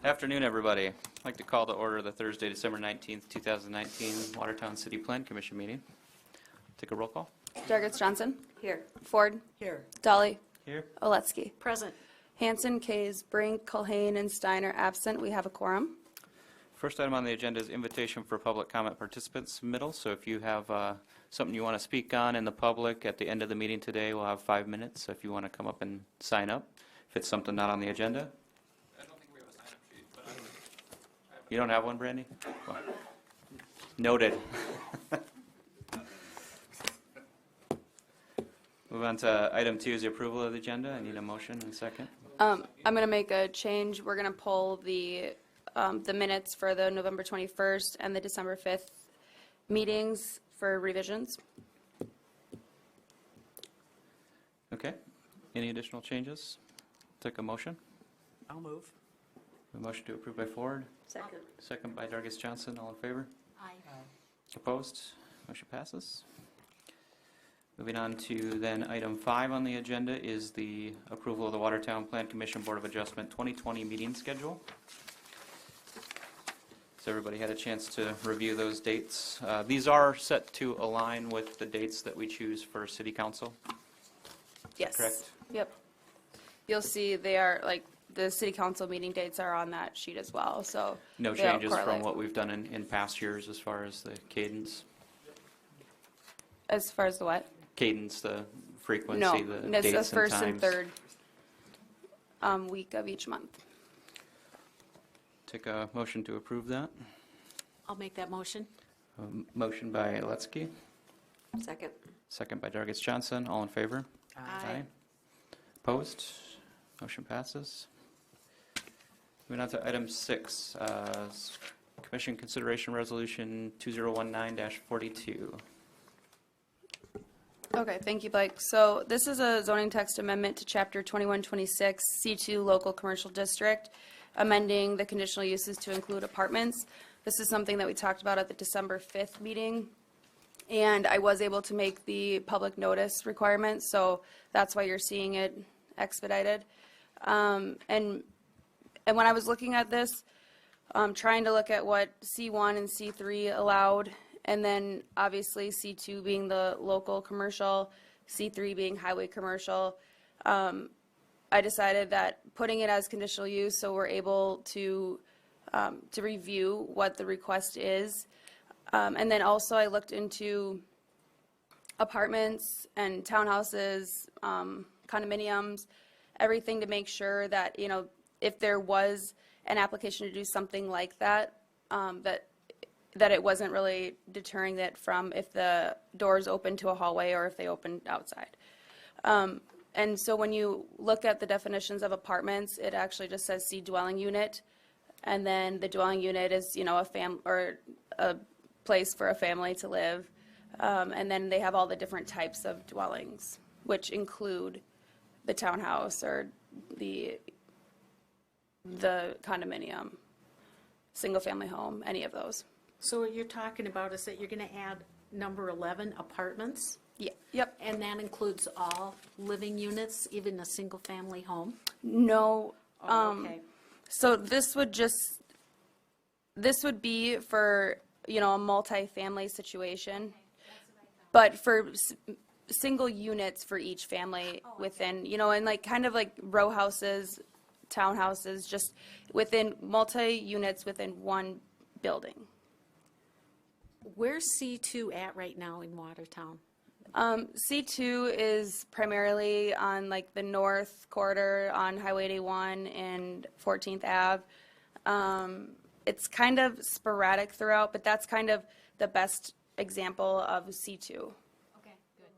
Afternoon, everybody. I'd like to call to order the Thursday, December 19th, 2019 Watertown City Plan Commission meeting. Take a roll call. Dargis Johnson. Here. Ford. Here. Dolly. Here. Oletsky. Present. Hanson, Kays, Brink, Culhane, and Steiner absent. We have a quorum. First item on the agenda is invitation for public comment participants submittal. So if you have something you want to speak on in the public at the end of the meeting today, we'll have 5 minutes if you want to come up and sign up. If it's something not on the agenda. I don't think we have a sign-up sheet, but I don't. You don't have one, Brandy? Well, noted. Move on to item 2 is the approval of the agenda. I need a motion and a second. I'm going to make a change. We're going to pull the minutes for the November 21st and the December 5th meetings for revisions. Okay. Any additional changes? Take a motion. I'll move. A motion to approve by Ford, Second. second by Dargis Johnson. All in favor? Aye. Opposed? Motion passes. Moving on to then item 5 on the agenda is the approval of the Watertown Plan Commission Board of Adjustment 2020 meeting schedule. So everybody had a chance to review those dates. These are set to align with the dates that we choose for City Council. Yes. Correct. Yep. You'll see they are, like, the city council meeting dates are on that sheet as well, so. No they all changes from correlate. what we've done in past years as far as the cadence. As far as the what? Cadence, the frequency, No, the it's dates the first and and times. third week of each month. Take a motion to approve that. I'll make that motion. Motion by Oletsky, Second. second by Dargis Johnson. All in favor? Aye. Opposed? Motion passes. Moving on to item 6, Commission Consideration Resolution 2019-42. Okay, thank you, Blake. So this is a zoning text amendment to Chapter 2126, C2 Local Commercial District, amending the conditional uses to include apartments. This is something that we talked about at the December 5th meeting, and I was able to make the public notice requirement, so that's why you're seeing it expedited. And when I was looking at this, trying to look at what C1 and C3 allowed, and then obviously C2 being the local commercial, C3 being highway commercial, I decided that putting it as conditional use so we're able to review what the request is. And then also I looked into apartments and townhouses, condominiums, everything to make sure that, you know, if there was an application to do something like that, that it wasn't really deterring it from if the doors open to a hallway or if they open outside. And so when you look at the definitions of apartments, it actually just says C dwelling unit, and then the dwelling unit is, you know, a place for a family to live, and then they have all the different types of dwellings, which include the townhouse or the condominium, single-family home, any of those. So what you're talking about is that you're going to add number 11, apartments, Yeah. Yep. and that includes all living units, even a single-family home? No. Oh, okay. So this would be for, you know, a multi-family situation, but for single units for each family within, you know, and like kind of like row houses, townhouses, just within multi-units within one building. Where's C2 at right now in Watertown? C2 is primarily on like the north corridor on Highway 81 and 14th Ave. It's kind of sporadic throughout, but that's kind of the best example of C2. Okay, good.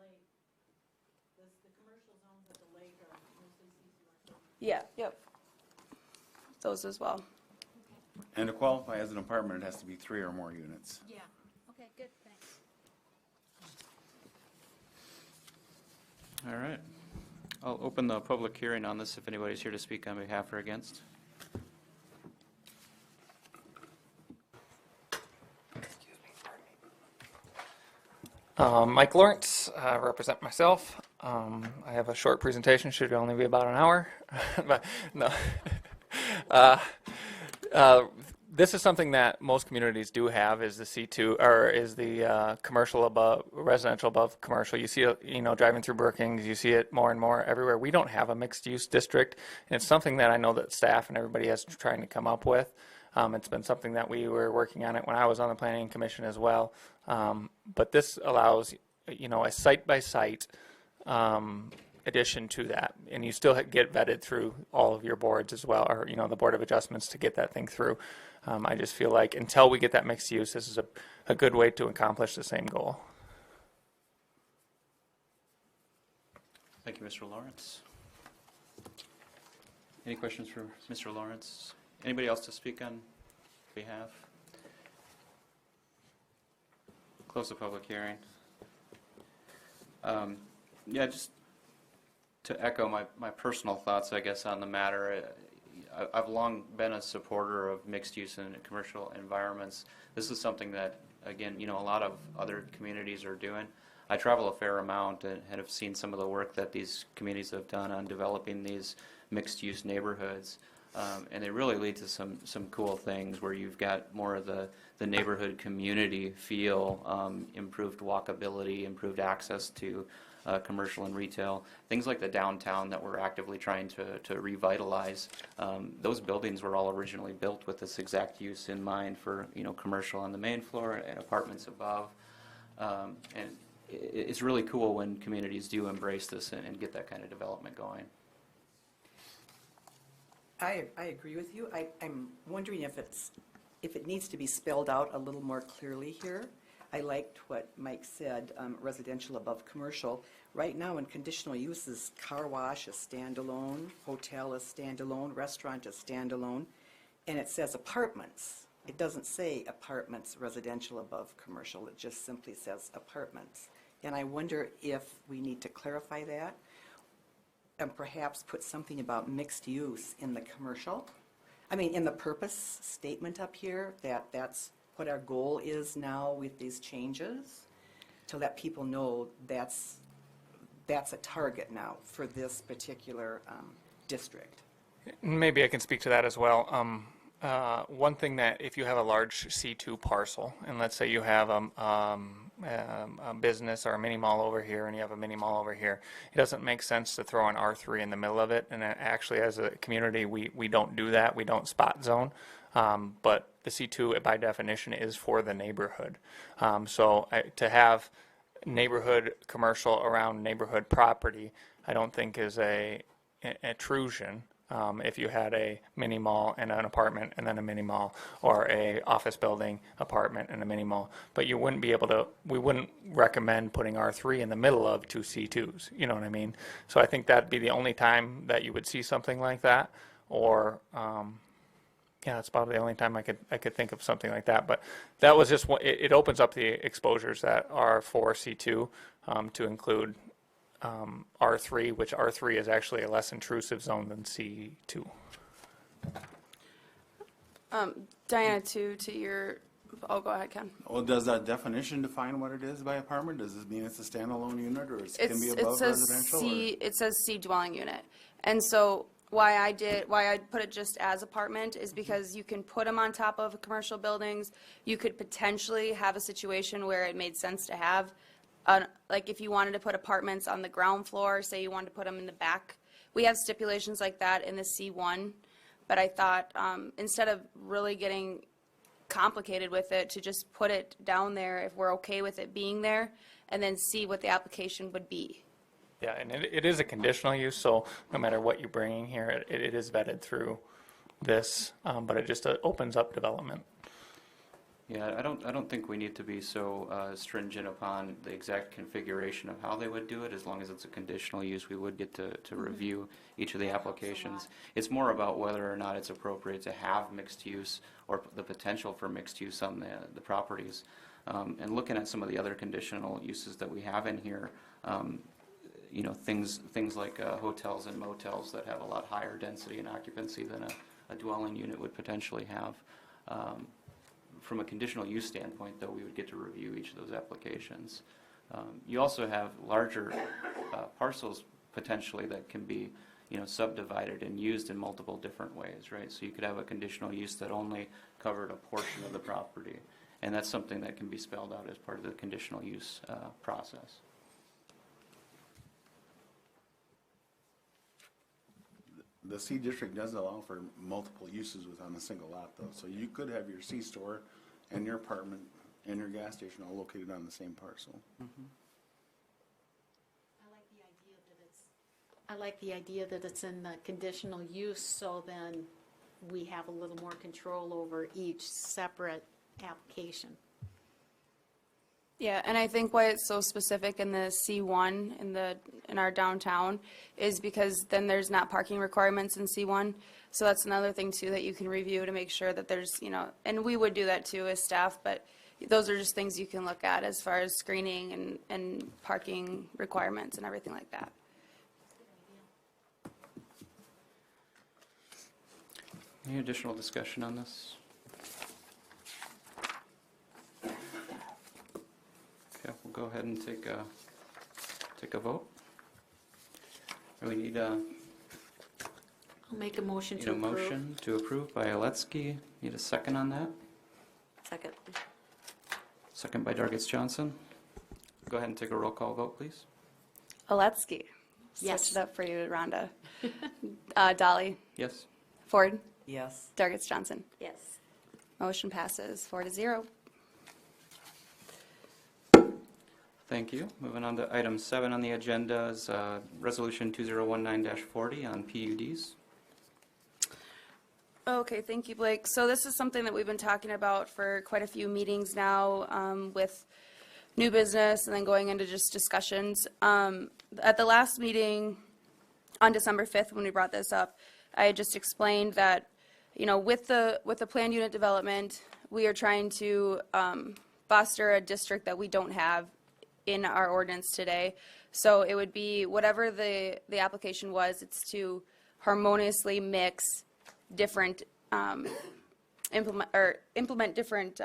Yeah, yep. Those as well. And to qualify as an apartment, it has to be 3 or more units. Yeah, okay, good, thanks. All right. I'll open the public hearing on this if anybody's here to speak on behalf or against. Mike Lawrence, represent myself. I have a short presentation, should only be about an hour. But no. This is something that most communities do have, is the C2, or is the commercial above, residential above commercial. You see it, driving through Brookings, you see it more and more everywhere. We don't have a mixed-use district, and it's something that I know that staff and everybody is trying to come up with. It's been something that we were working on it when I was on the Planning Commission as well. But this allows, a site-by-site addition to that, and you still get vetted through all of your boards as well, or the Board of Adjustments to get that thing through. I just feel like until we get that mixed use, this is a good way to accomplish the same goal. Thank you, Mr. Lawrence. Any questions for Mr. Lawrence? Anybody else to speak on behalf? Close the public hearing. Yeah, just to echo my personal thoughts, I guess, on the matter. I've long been a supporter of mixed use in commercial environments. This is something that, again, a lot of other communities are doing. I travel a fair amount and have seen some of the work that these communities have done on developing these mixed use neighborhoods. And they really lead to some cool things where you've got more of the neighborhood community feel, improved walkability, improved access to commercial and retail. Things like the downtown that we're actively trying to revitalize. Those buildings were all originally built with this exact use in mind for commercial on the main floor and apartments above. And it's really cool when communities do embrace this and get that kind of development going. I agree with you. I'm wondering if it needs to be spelled out a little more clearly here. I liked what Mike said, residential above commercial. Right now in conditional uses, car wash is standalone, hotel is standalone, restaurant is standalone, and it says apartments. It doesn't say apartments residential above commercial. It just simply says apartments. And I wonder if we need to clarify that and perhaps put something about mixed use in the commercial. I mean, in the purpose statement up here, that's what our goal is now with these changes, to let people know that's a target now for this particular district. Maybe I can speak to that as well. One thing that if you have a large C2 parcel, and let's say you have a business or a mini mall over here and you have a mini mall over here, it doesn't make sense to throw an R3 in the middle of it. And actually, as a community, we don't do that. We don't spot zone. But the C2, by definition, is for the neighborhood. To have neighborhood commercial around neighborhood property, I don't think is an intrusion. If you had a mini mall and an apartment and then a mini mall, or a office building, apartment and a mini mall, but you wouldn't be able to, we wouldn't recommend putting R3 in the middle of two C2s, you know what I mean? So I think that'd be the only time that you would see something like that, or yeah, that's probably the only time I could think of something like that. But that was just it opens up the exposures that are for C2 to include R3, which R3 is actually a less intrusive zone than C2. Diana, to your, oh, go ahead, Ken. Well, does that definition define what it is by apartment? Does this mean it's a standalone unit, or it can be It above says residential? it says C dwelling unit. And so why I put it just as apartment is because you can put them on top of commercial buildings. You could potentially have a situation where it made sense to have, like if you wanted to put apartments on the ground floor, say you wanted to put them in the back. We have stipulations like that in the C1, but I thought instead of really getting complicated with it, to just put it down there if we're okay with it being there, and then see what the application would be. Yeah, and it is a conditional use, so no matter what you're bringing here, it is vetted through this, but it just opens up development. Yeah, I don't think we need to be so stringent upon the exact configuration of how they would do it. As long as it's a conditional use, we would get to review each of the applications. It's more about whether or not it's appropriate to have mixed use or the potential for mixed use on the properties. And looking at some of the other conditional uses that we have in here, you know, things like hotels and motels that have a lot higher density and occupancy than a dwelling unit would potentially have. From a conditional use standpoint, though, we would get to review each of those applications. You also have larger parcels potentially that can be subdivided and used in multiple different ways, right? So you could have a conditional use that only covered a portion of the property, and that's something that can be spelled out as part of the conditional use process. The C district does allow for multiple uses within a single lot, though. So you could have your C store and your apartment and your gas station all located on the same parcel. I like the idea that it's in the conditional use, so then we have a little more control over each separate application. Yeah, and I think why it's so specific in the C1 in our downtown is because then there's not parking requirements in C1. So that's another thing too that you can review to make sure that there's, and we would do that too as staff, but those are just things you can look at as far as screening and parking requirements and everything like that. Any additional discussion on this? Okay, we'll go ahead and take a vote. We need I'll make a motion a to approve. motion to approve by Aletsky. Need a second on that? Second. Second by Dargis Johnson. Go ahead and take a roll call vote, please. Aletsky. Yes. Switch it up for you, Rhonda. Dolly. Yes? Ford. Yes. Dargis Johnson. Yes. Motion passes 4-0. Thank you. Moving on to item 7 on the agenda is Resolution 2019-40 on PUDs. Okay, thank you, Blake. So this is something that we've been talking about for quite a few meetings now with new business and then going into just discussions. At the last meeting on December 5th when we brought this up, I had just explained that, with the planned unit development, we are trying to foster a district that we don't have in our ordinance today. So it would be whatever the application was, it's to harmoniously mix different, implement different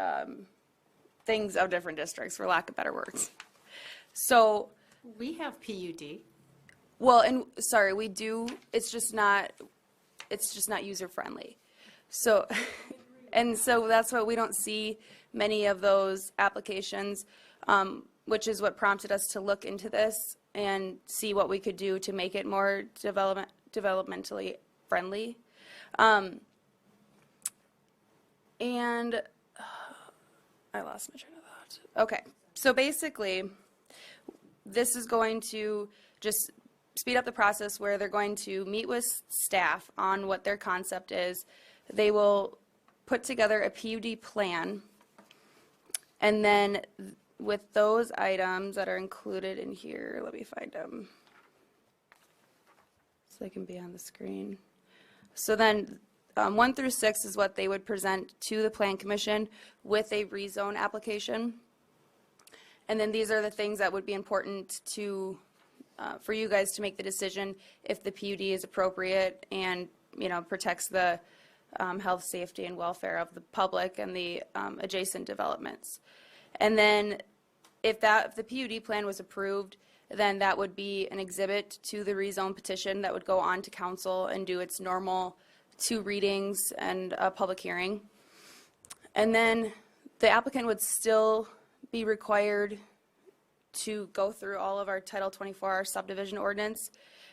things of different districts, for lack of better words. So, We have PUD. well, and, sorry, we do, it's just not user-friendly. So, and so that's why we don't see many of those applications, which is what prompted us to look into this and see what we could do to make it more developmentally friendly. And I lost my train of thought. Okay, so basically, this is going to just speed up the process where they're going to meet with staff on what their concept is. They will put together a PUD plan, and then with those items that are included in here, let me find them so they can be on the screen. So then 1 through 6 is what they would present to the Plan Commission with a rezone application. And then these are the things that would be important to, for you guys to make the decision if the PUD is appropriate and, protects the health, safety, and welfare of the public and the adjacent developments. And then if the PUD plan was approved, then that would be an exhibit to the rezone petition that would go on to council and do its normal 2 readings and a public hearing. And then the applicant would still be required to go through all of our Title 24, our subdivision ordinance,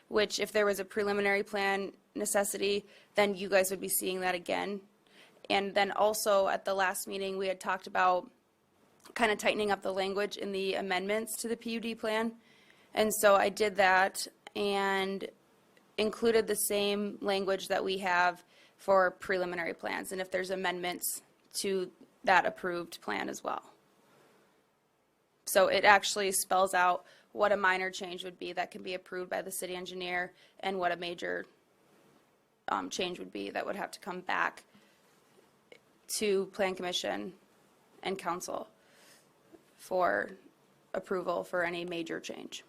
which if there was a preliminary plan necessity, then you guys would be seeing that again. And then also at the last meeting, we had talked about kind of tightening up the language in the amendments to the PUD plan. And so I did that and included the same language that we have for preliminary plans, and if there's amendments to that approved plan as well. So it actually spells out what a minor change would be that can be approved by the city engineer and what a major change would be that would have to come back to Plan Commission and council for approval for any major change.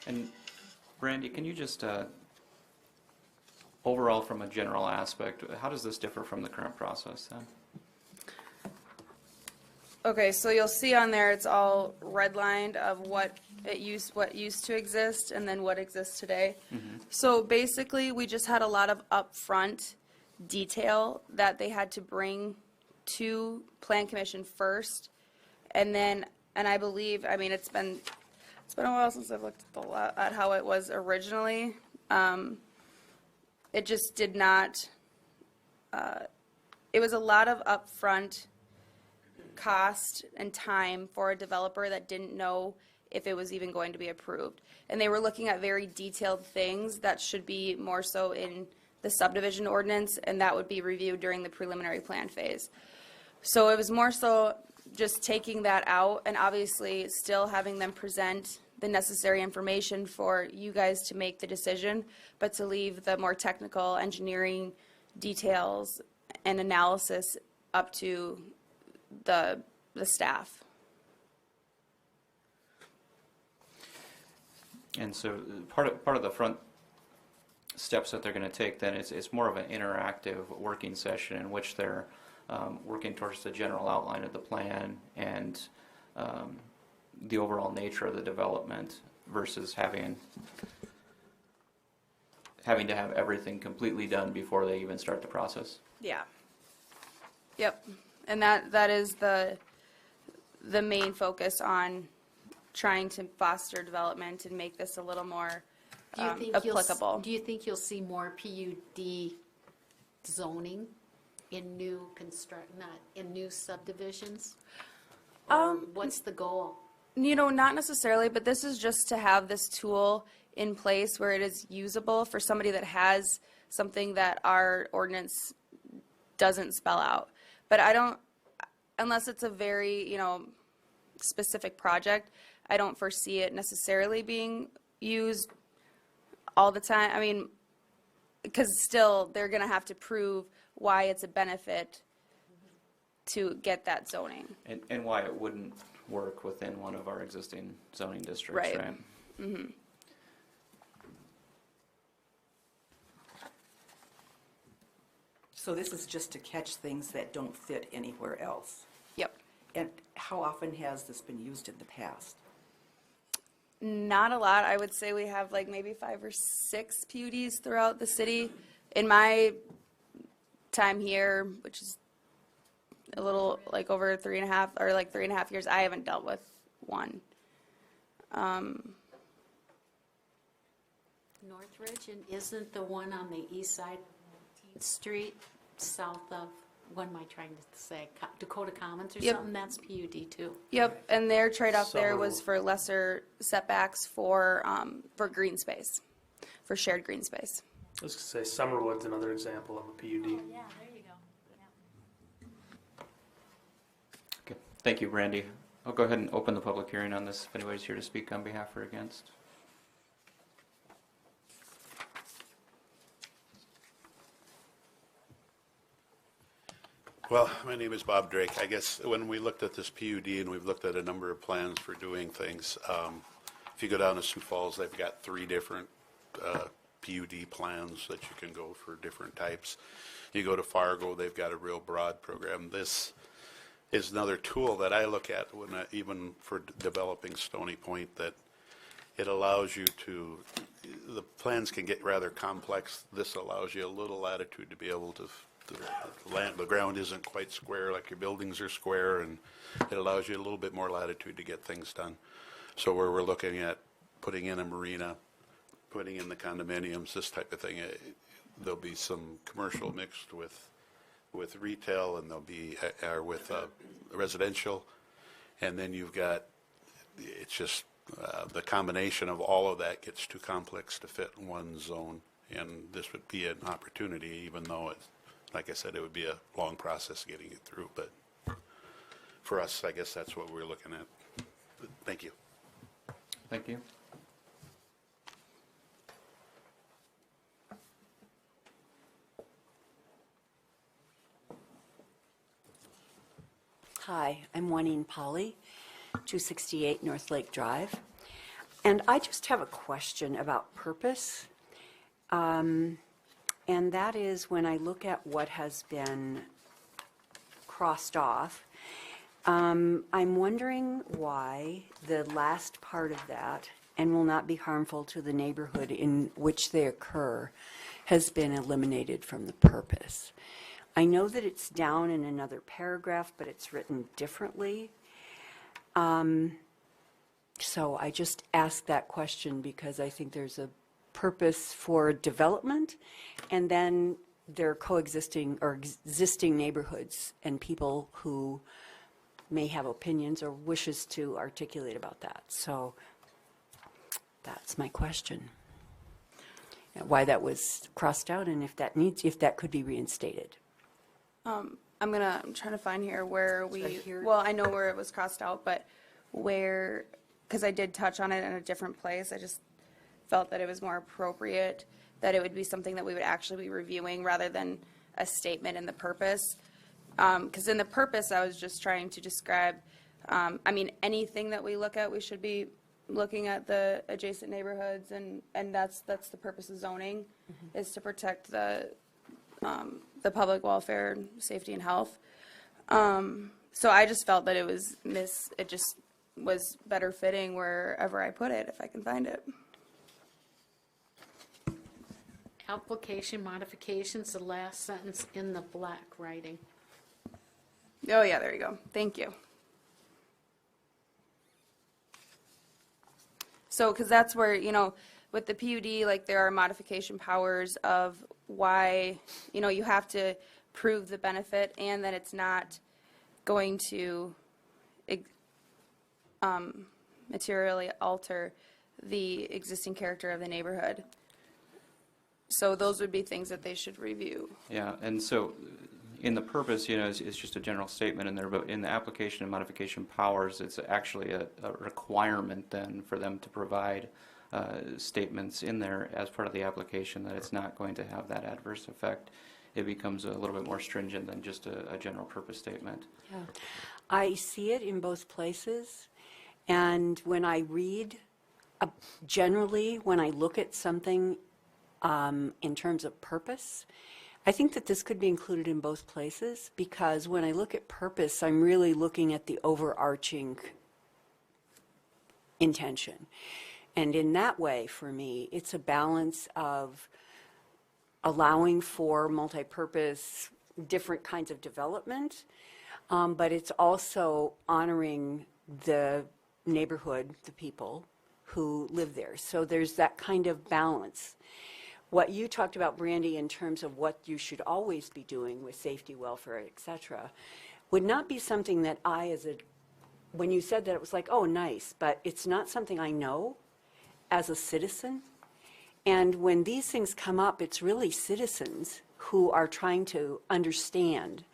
And Brandy, can you just, overall from a general aspect, how does this differ from the current process then? Okay, so you'll see on there, it's all redlined of what what used to exist and then what exists today. So basically, we just had a lot of upfront detail that they had to bring to Plan Commission first. And I believe, I mean, it's been a while since I've looked at how it was originally. It just did not, it was a lot of upfront cost and time for a developer that didn't know if it was even going to be approved. And they were looking at very detailed things that should be more so in the subdivision ordinance, and that would be reviewed during the preliminary plan phase. So it was more so just taking that out and obviously still having them present the necessary information for you guys to make the decision, but to leave the more technical engineering details and analysis up to the staff. And so part of the front steps that they're going to take then is it's more of an interactive working session in which they're working towards the general outline of the plan and the overall nature of the development versus having to have everything completely done before they even start the process. Yeah. Yep. And that is the main focus on trying to foster development and make this a little more applicable. Do you think you'll see more PUD zoning in new not in new subdivisions? Or what's the goal? Not necessarily, but this is just to have this tool in place where it is usable for somebody that has something that our ordinance doesn't spell out. But I don't, unless it's a very, specific project, I don't foresee it necessarily being used all the time. I mean, because still they're going to have to prove why it's a benefit to get that zoning. And why it wouldn't work within one of our existing zoning districts, Right. right? Mm-hmm. So this is just to catch things that don't fit anywhere else. Yep. And how often has this been used in the past? Not a lot. I would say we have like maybe 5 or 6 PUDs throughout the city. In my time here, which is a little like over 3.5 or like 3.5 years, I haven't dealt with one. Northridge, and isn't the one on the east side of 18th Street, south of, what am I trying to say, Dakota Commons or Yep. something? That's PUD too. Yep, and their trade-off there was So- for lesser setbacks for green space, for shared green space. I was going to say Summerwood's another example of a PUD. Yeah, there you go. Okay, thank you, Brandy. I'll go ahead and open the public hearing on this if anybody's here to speak on behalf or against. Well, my name is Bob Drake. I guess when we looked at this PUD and we've looked at a number of plans for doing things, if you go down to Sioux Falls, they've got 3 different PUD plans that you can go for different types. You go to Fargo, they've got a real broad program. This is another tool that I look at when even for developing Stony Point, that it allows you to, the plans can get rather complex. This allows you a little latitude to be able to, the ground isn't quite square like your buildings are square, and it allows you a little bit more latitude to get things done. So where we're looking at putting in a marina, putting in the condominiums, this type of thing, there'll be some commercial mixed with retail, and there'll be with residential, and then you've got, it's just the combination of all of that gets too complex to fit in one zone, and this would be an opportunity, even though it's, like I said, it would be a long process getting it through, but for us, I guess that's what we're looking at. But thank you. Thank you. Hi, I'm Juanine Polly, 268 North Lake Drive. And I just have a question about purpose. And that is when I look at what has been crossed off, I'm wondering why the last part of that, "and will not be harmful to the neighborhood in which they occur," has been eliminated from the purpose. I know that it's down in another paragraph, but it's written differently. So I just asked that question because I think there's a purpose for development, and then there are coexisting or existing neighborhoods and people who may have opinions or wishes to articulate about that. So that's my question. Why that was crossed out and if that could be reinstated. I'm trying to find here where Right here? well, I know where it was crossed out, but where, because I did touch on it in a different place, I just felt that it was more appropriate, that it would be something that we would actually be reviewing rather than a statement in the purpose. Because in the purpose, I was just trying to describe, anything that we look at, we should be looking at the adjacent neighborhoods, and that's the purpose of zoning, is to protect the public welfare, and safety, and health. So I just felt that it just was better fitting wherever I put it, if I can find it. Application modifications, the last sentence in the black writing. Oh, yeah, there you go. Thank you. So, because that's where, with the PUD, like, there are modification powers of why, you have to prove the benefit and that it's not going to materially alter the existing character of the neighborhood. So those would be things that they should review. Yeah, and so in the purpose, it's just a general statement in there, but in the application and modification powers, it's actually a requirement then for them to provide statements in there as part of the application that it's not going to have that adverse effect. It becomes a little bit more stringent than just a general purpose statement. Yeah. I see it in both places, and when I read, generally, when I look at something in terms of purpose, I think that this could be included in both places, because when I look at purpose, I'm really looking at the overarching intention. And in that way, for me, it's a balance of allowing for multi-purpose, different kinds of development, but it's also honoring the neighborhood, the people who live there. So there's that kind of balance. What you talked about, Brandy, in terms of what you should always be doing with safety, welfare, et cetera, would not be something that when you said that, it was like, oh, nice, but it's not something I know as a citizen. And when these things come up, it's really citizens who are trying to understand.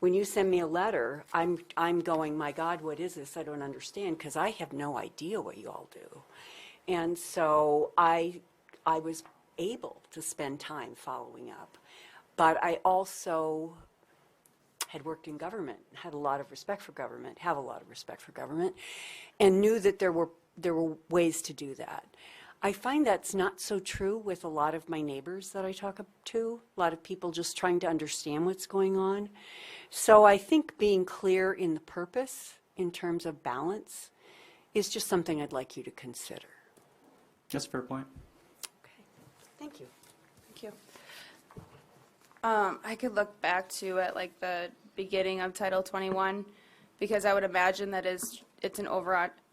When you send me a letter, I'm going, my God, what is this? I don't understand, because I have no idea what you all do. And so I was able to spend time following up. But I also had worked in government, had a lot of respect for government, have a lot of respect for government, and knew that there were ways to do that. I find that's not so true with a lot of my neighbors that I talk to, a lot of people just trying to understand what's going on. So I think being clear in the purpose in terms of balance is just something I'd like you to consider. That's a fair point. Okay, thank you. Thank you. I could look back to at like the beginning of Title 21, because I would imagine that it's an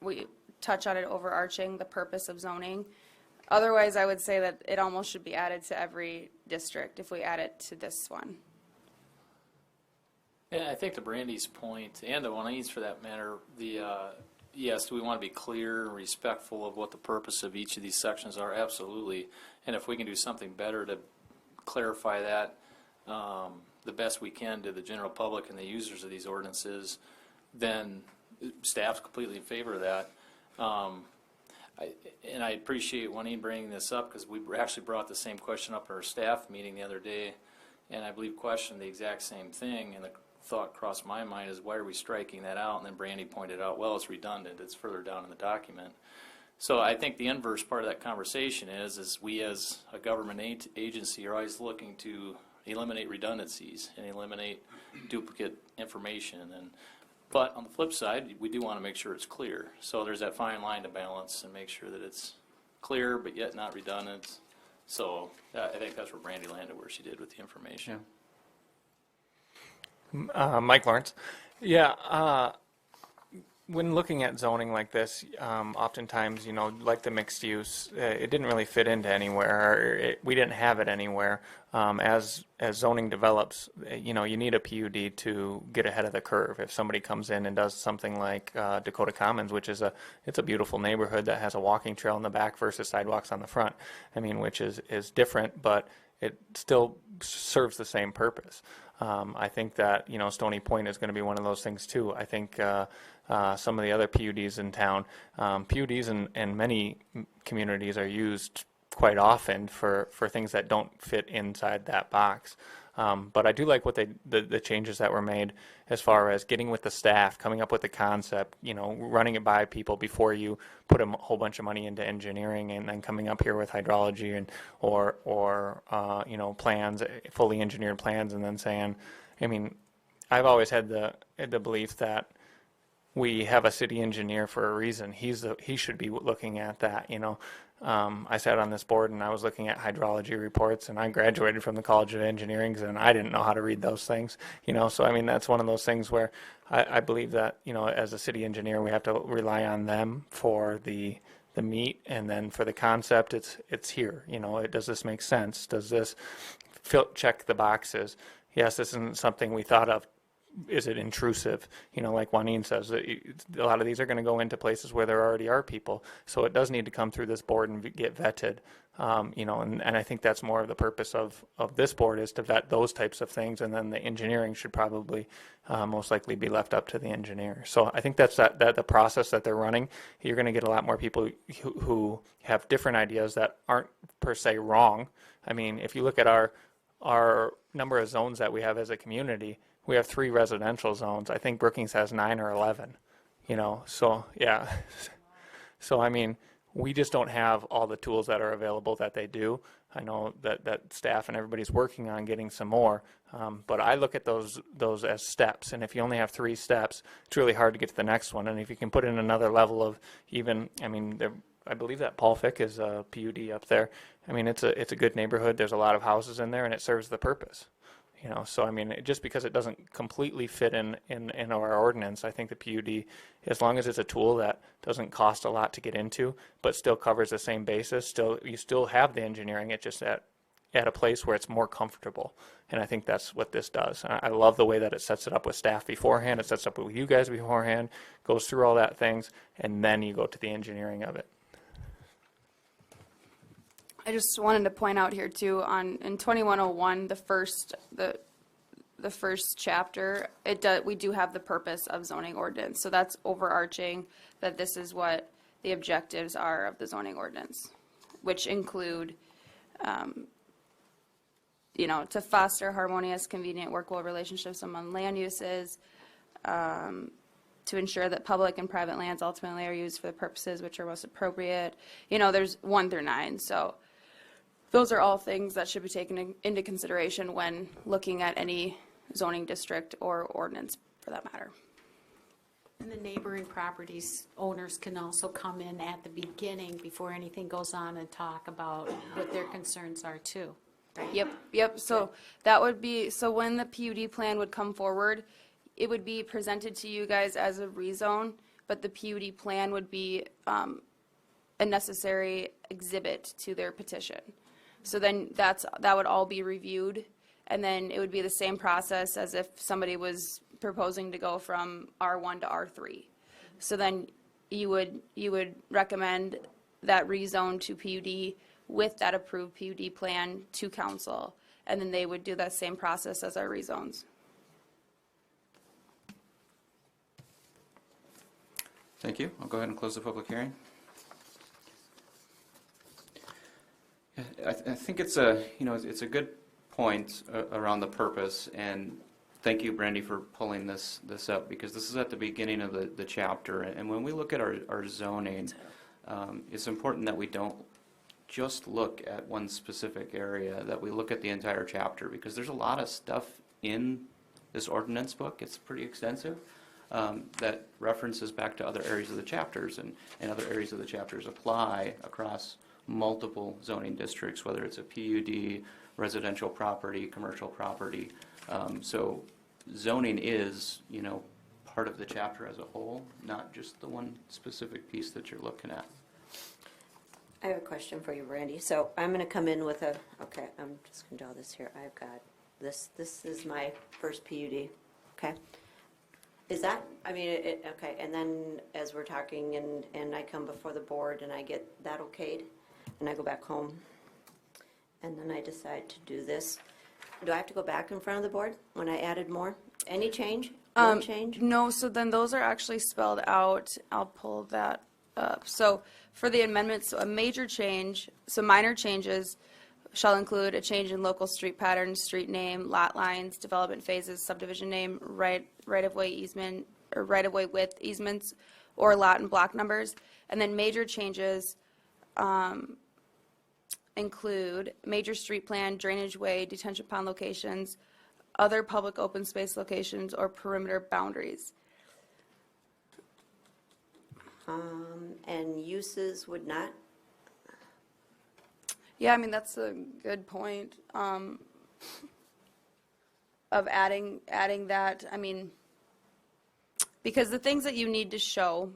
we touch on it overarching the purpose of zoning. Otherwise, I would say that it almost should be added to every district if we add it to this one. Yeah, I think to Brandy's point, and to Juanita's for that matter, yes, do we want to be clear and respectful of what the purpose of each of these sections are? Absolutely. And if we can do something better to clarify that the best we can to the general public and the users of these ordinances, then staff's completely in favor of that. And I appreciate Juanita bringing this up, because we actually brought the same question up at our staff meeting the other day, and I believe questioned the exact same thing, and the thought crossed my mind is, why are we striking that out? And then Brandy pointed out, well, it's redundant, it's further down in the document. So I think the inverse part of that conversation is we as a government agency are always looking to eliminate redundancies and eliminate duplicate information. And But on the flip side, we do want to make sure it's clear. So there's that fine line to balance and make sure that it's clear, but yet not redundant. So I think that's where Brandy landed, where she did with the information. Mike Lawrence. Yeah, when looking at zoning like this, oftentimes, like the mixed use, it didn't really fit into anywhere. Or we didn't have it anywhere. As zoning develops, you need a PUD to get ahead of the curve. If somebody comes in and does something like Dakota Commons, which is it's a beautiful neighborhood that has a walking trail in the back versus sidewalks on the front. I mean, which is different, but it still serves the same purpose. I think that, Stony Point is going to be one of those things too. I think some of the other PUDs in town, PUDs in many communities are used quite often for things that don't fit inside that box. But I do like what the changes that were made as far as getting with the staff, coming up with the concept, running it by people before you put a whole bunch of money into engineering, and then coming up here with hydrology and or plans, fully engineered plans, and then saying, I mean, I've always had the belief that we have a city engineer for a reason. He should be looking at that, I sat on this board and I was looking at hydrology reports, and I graduated from the College of Engineering and I didn't know how to read those things, so I mean, that's one of those things where I believe that, as a city engineer, we have to rely on them for the meat, and then for the concept, it's here, does this make sense? Does this check the boxes? Yes, this isn't something we thought of. Is it intrusive? Like Juanine says, a lot of these are going to go into places where there already are people. So it does need to come through this board and get vetted. And I think that's more of the purpose of this board, is to vet those types of things. And then the engineering should probably most likely be left up to the engineer. So I think that's that the process that they're running. You're going to get a lot more people who have different ideas that aren't per se wrong. I mean, if you look at our number of zones that we have as a community, we have 3 residential zones. I think Brookings has 9 or 11, so yeah. So, I mean, we just don't have all the tools that are available that they do. I know that staff and everybody's working on getting some more, but I look at those as steps. And if you only have 3 steps, it's really hard to get to the next one. And if you can put in another level of I believe that Paul Fick is a PUD up there. I mean, it's a good neighborhood. There's a lot of houses in there, and it serves the purpose. So I mean, just because it doesn't completely fit in our ordinance, I think the PUD, as long as it's a tool that doesn't cost a lot to get into, but still covers the same basis, you still have the engineering, it just at a place where it's more comfortable. And I think that's what this does. I love the way that it sets it up with staff beforehand, it sets up with you guys beforehand, goes through all that things, and then you go to the engineering of it. I just wanted to point out here too, in 2101, the first chapter, we do have the purpose of zoning ordinance. So that's overarching, that this is what the objectives are of the zoning ordinance, which include, to foster harmonious, convenient, workable relationships among land uses, to ensure that public and private lands ultimately are used for the purposes which are most appropriate. There's 1 through 9, so those are all things that should be taken into consideration when looking at any zoning district or ordinance, for that matter. And the neighboring properties owners can also come in at the beginning before anything goes on and talk about what their concerns are too, right? Yep. So that would be, when the PUD plan would come forward, it would be presented to you guys as a rezone, but the PUD plan would be a necessary exhibit to their petition. So then that would all be reviewed, and then it would be the same process as if somebody was proposing to go from R1 to R3. So then you would recommend that rezone to PUD with that approved PUD plan to council, and then they would do that same process as our rezones. Thank you. I'll go ahead and close the public hearing. I think it's a good point around the purpose, and thank you, Brandy, for pulling this up, because this is at the beginning of the chapter. And when we look at our zoning, it's important that we don't just look at one specific area, that we look at the entire chapter, because there's a lot of stuff in this ordinance book. It's pretty extensive. that references back to other areas of the chapters, and other areas of the chapters apply across multiple zoning districts, whether it's a PUD, residential property, commercial property. So zoning is, part of the chapter as a whole, not just the one specific piece that you're looking at. I have a question for you, Randy. So I'm going to come in with okay, I'm just going to draw this here. I've got this is my first PUD, okay? Is that, okay, and then as we're talking and I come before the board and I get that okayed, and I go back home, and then I decide to do this, do I have to go back in front of the board when I added more? Any change? No change? No, so then those are actually spelled out. I'll pull that up. So for the amendments, so a major change, so minor changes shall include a change in local street pattern, street name, lot lines, development phases, subdivision name, right-of-way easement, or right-of-way width easements, or lot and block numbers. And then major changes include major street plan, drainage way, detention pond locations, other public open space locations, or perimeter boundaries. And uses would not? Yeah, that's a good point. Of adding that, because the things that you need to show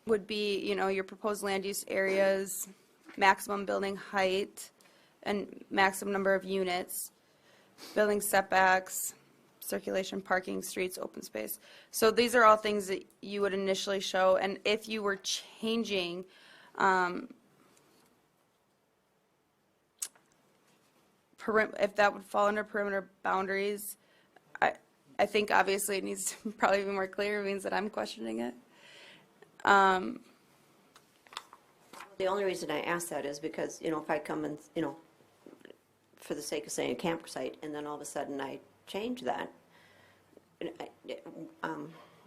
would be, your proposed land use areas, maximum building height, and maximum number of units, building setbacks, circulation, parking, streets, open space. So these are all things that you would initially show, and if you were changing if that would fall under perimeter boundaries, I think obviously it needs to probably be more clear. It means that I'm questioning it. The only reason I ask that is because, if I come and, for the sake of saying a campsite, and then all of a sudden I change that,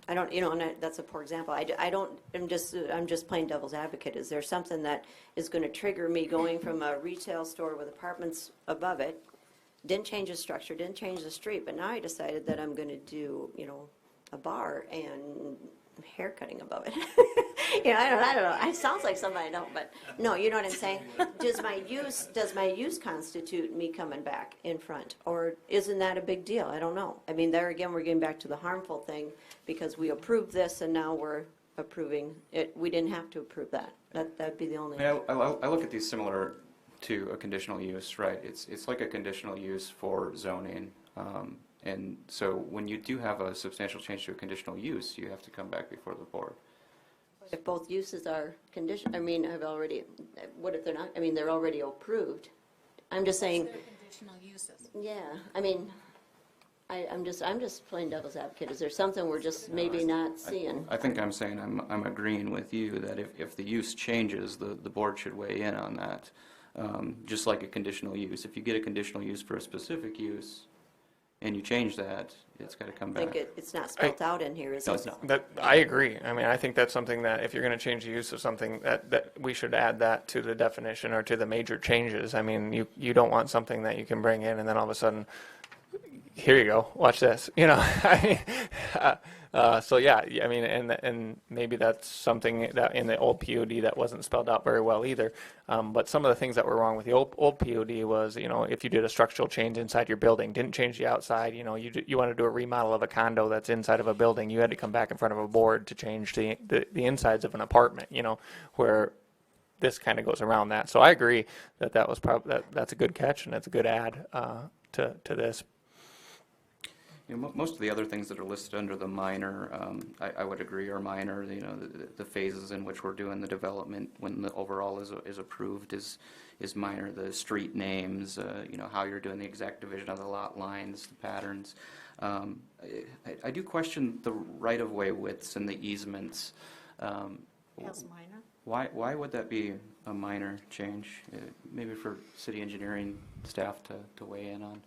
I don't, and that's a poor example. I'm just playing devil's advocate. Is there something that is going to trigger me going from a retail store with apartments above it, didn't change the structure, didn't change the street, but now I decided that I'm going to do, a bar and hair cutting above it. I don't know. It sounds like somebody I don't, but no, you know what I'm saying? Does my use constitute me coming back in front, or isn't that a big deal? I don't know. There again, we're getting back to the harmful thing because we approved this and now we're approving it. We didn't have to approve that. That'd be the only. I look at these similar to a conditional use, right? It's like a conditional use for zoning. And so when you do have a substantial change to a conditional use, you have to come back before the board. If both uses are conditional, what if they're not? They're already approved. I'm just saying. They're conditional uses. Yeah, I'm just playing devil's advocate. Is there something we're just maybe not seeing? I think I'm saying I'm agreeing with you that if the use changes, the board should weigh in on that. Just like a conditional use. If you get a conditional use for a specific use, and you change that, it's got to come I back. think it's not spelled out in here, is it? No, it's not. That, I agree. I think that's something that if you're going to change the use of something, that we should add that to the definition or to the major changes. You don't want something that you can bring in and then all of a sudden, here you go, watch this. So yeah, and maybe that's something that in the old PUD that wasn't spelled out very well either. But some of the things that were wrong with the old PUD was, if you did a structural change inside your building, didn't change the outside, you want to do a remodel of a condo that's inside of a building, you had to come back in front of a board to change the insides of an apartment, where this kind of goes around that. So I agree that was that's a good catch and that's a good add to this. Most of the other things that are listed under the minor, I would agree are minor. The phases in which we're doing the development when the overall is approved is minor. The street names, how you're doing the exact division of the lot lines, the patterns. I do question the right-of-way widths and the easements. As minor? Why would that be a minor change? Maybe for city engineering staff to weigh in on.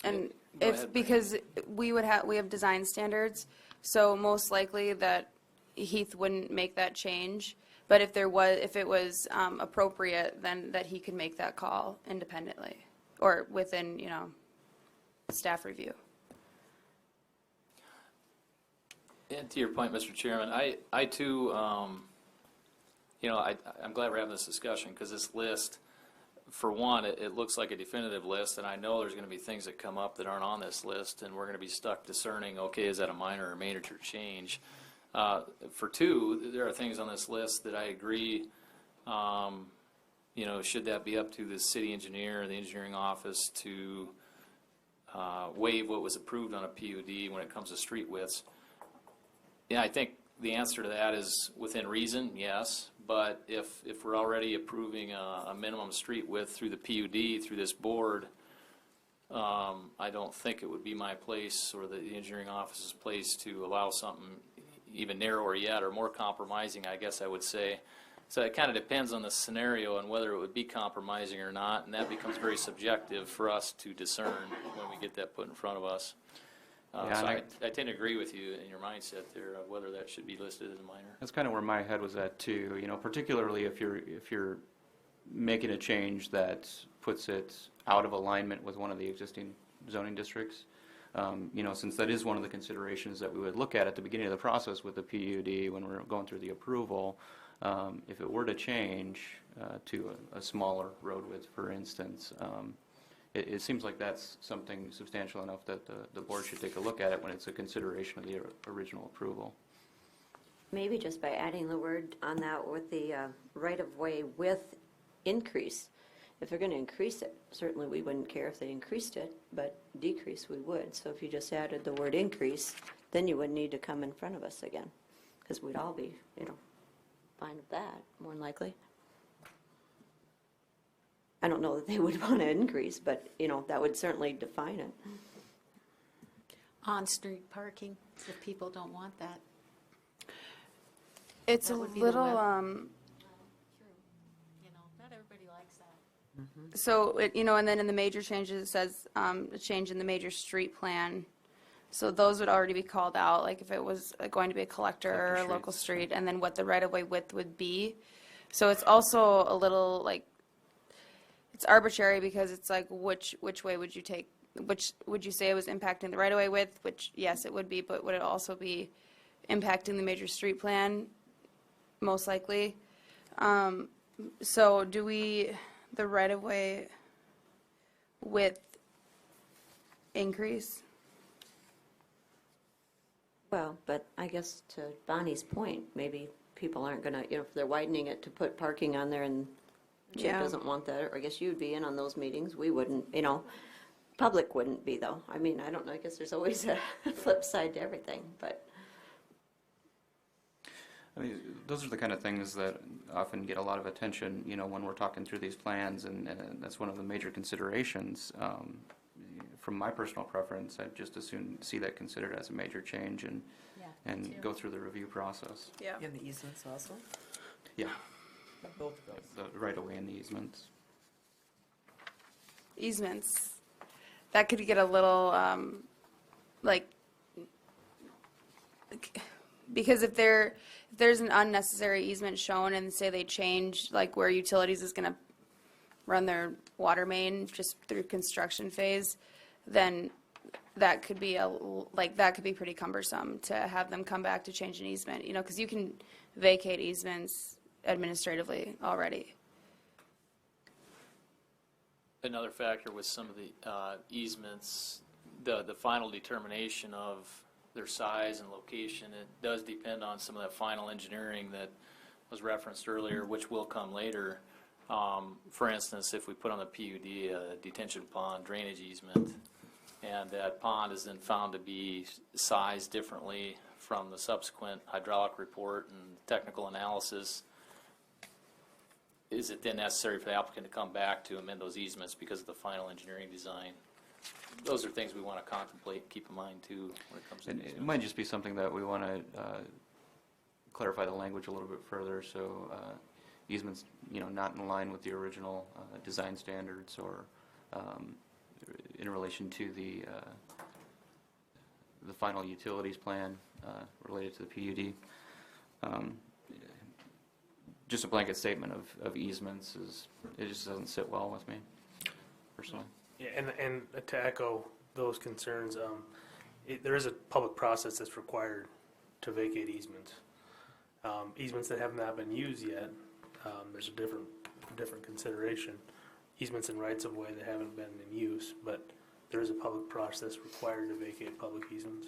And Go ahead, because we have design standards, so most likely that Heath wouldn't make that change. But if it was appropriate, then that he could make that call independently, or within, staff review. And to your point, Mr. Chairman, I too, I'm glad we're having this discussion, because this list, for one, it looks like a definitive list, and I know there's going to be things that come up that aren't on this list, and we're going to be stuck discerning, okay, is that a minor or major change? For two, there are things on this list that I agree, should that be up to the city engineer or the engineering office to waive what was approved on a PUD when it comes to street widths? Yeah, I think the answer to that is within reason, yes. But if we're already approving a minimum street width through the PUD, through this board, I don't think it would be my place or the engineering office's place to allow something even narrower yet or more compromising, I guess I would say. So it kind of depends on the scenario and whether it would be compromising or not, and that becomes very subjective for us to discern when we get that put in front of us. Yeah, So and I tend to agree with you in your mindset there of whether that should be listed as a minor. That's kind of where my head was at too, particularly if you're making a change that puts it out of alignment with one of the existing zoning districts. Since that is one of the considerations that we would look at the beginning of the process with the PUD when we're going through the approval. If it were to change to a smaller road width, for instance, it seems like that's something substantial enough that the board should take a look at it when it's a consideration of the original approval. Maybe just by adding the word on that with the right-of-way width increase. If they're going to increase it, certainly we wouldn't care if they increased it, but decrease we would. So if you just added the word increase, then you wouldn't need to come in front of us again, because we'd all be, fine with that, more than likely. I don't know that they would want to increase, but, that would certainly define it. On-street parking, if people don't want that. It's a That would be the little, web. True. Not everybody likes that. so, and then in the major changes, it says a change in the major street plan. So those would already be called out, like if it was going to be a collector or a local street, and then what the right-of-way width would be. So it's also a little, it's arbitrary because it's like, which way would you take, which would you say it was impacting the right-of-way width, which, yes, it would be, but would it also be impacting the major street plan? Most likely. So do the right-of-way width increase? Well, but I guess to Bonnie's point, maybe people aren't going to, if they're widening it to put parking on there and Chip Yeah. doesn't want that, or I guess you'd be in on those meetings, we wouldn't, public wouldn't be though. I mean, I don't know, I guess there's always a flip side to everything, but. I mean, those are the kind of things that often get a lot of attention, when we're talking through these plans, and that's one of the major considerations. From my personal preference, I'd just as soon see that considered as a major change and go through the review process. Yeah. In the easements also? Yeah, Both of those. the right away in the easements. Easements. That could get a little, because if there's an unnecessary easement shown and say they change, like where utilities is gonna run their water main just through construction phase, then that could be pretty cumbersome to have them come back to change an easement, because you can vacate easements administratively already. Another factor with some of the easements, the final determination of their size and location, it does depend on some of that final engineering that was referenced earlier, which will come later. For instance, if we put on the PUD a detention pond drainage easement, and that pond is then found to be sized differently from the subsequent hydraulic report and technical analysis, is it then necessary for the applicant to come back to amend those easements because of the final engineering design? Those are things we want to contemplate and keep in mind too when it comes to And easements. it might just be something that we want to clarify the language a little bit further, so easements, not in line with the original design standards or in relation to the final utilities plan related to the PUD. Just a blanket statement of easements it just doesn't sit well with me, personally. Yeah, and to echo those concerns, there is a public process that's required to vacate easements. Easements that have not been used yet, there's a different consideration. Easements and rights of way that haven't been in use, but there is a public process required to vacate public easements.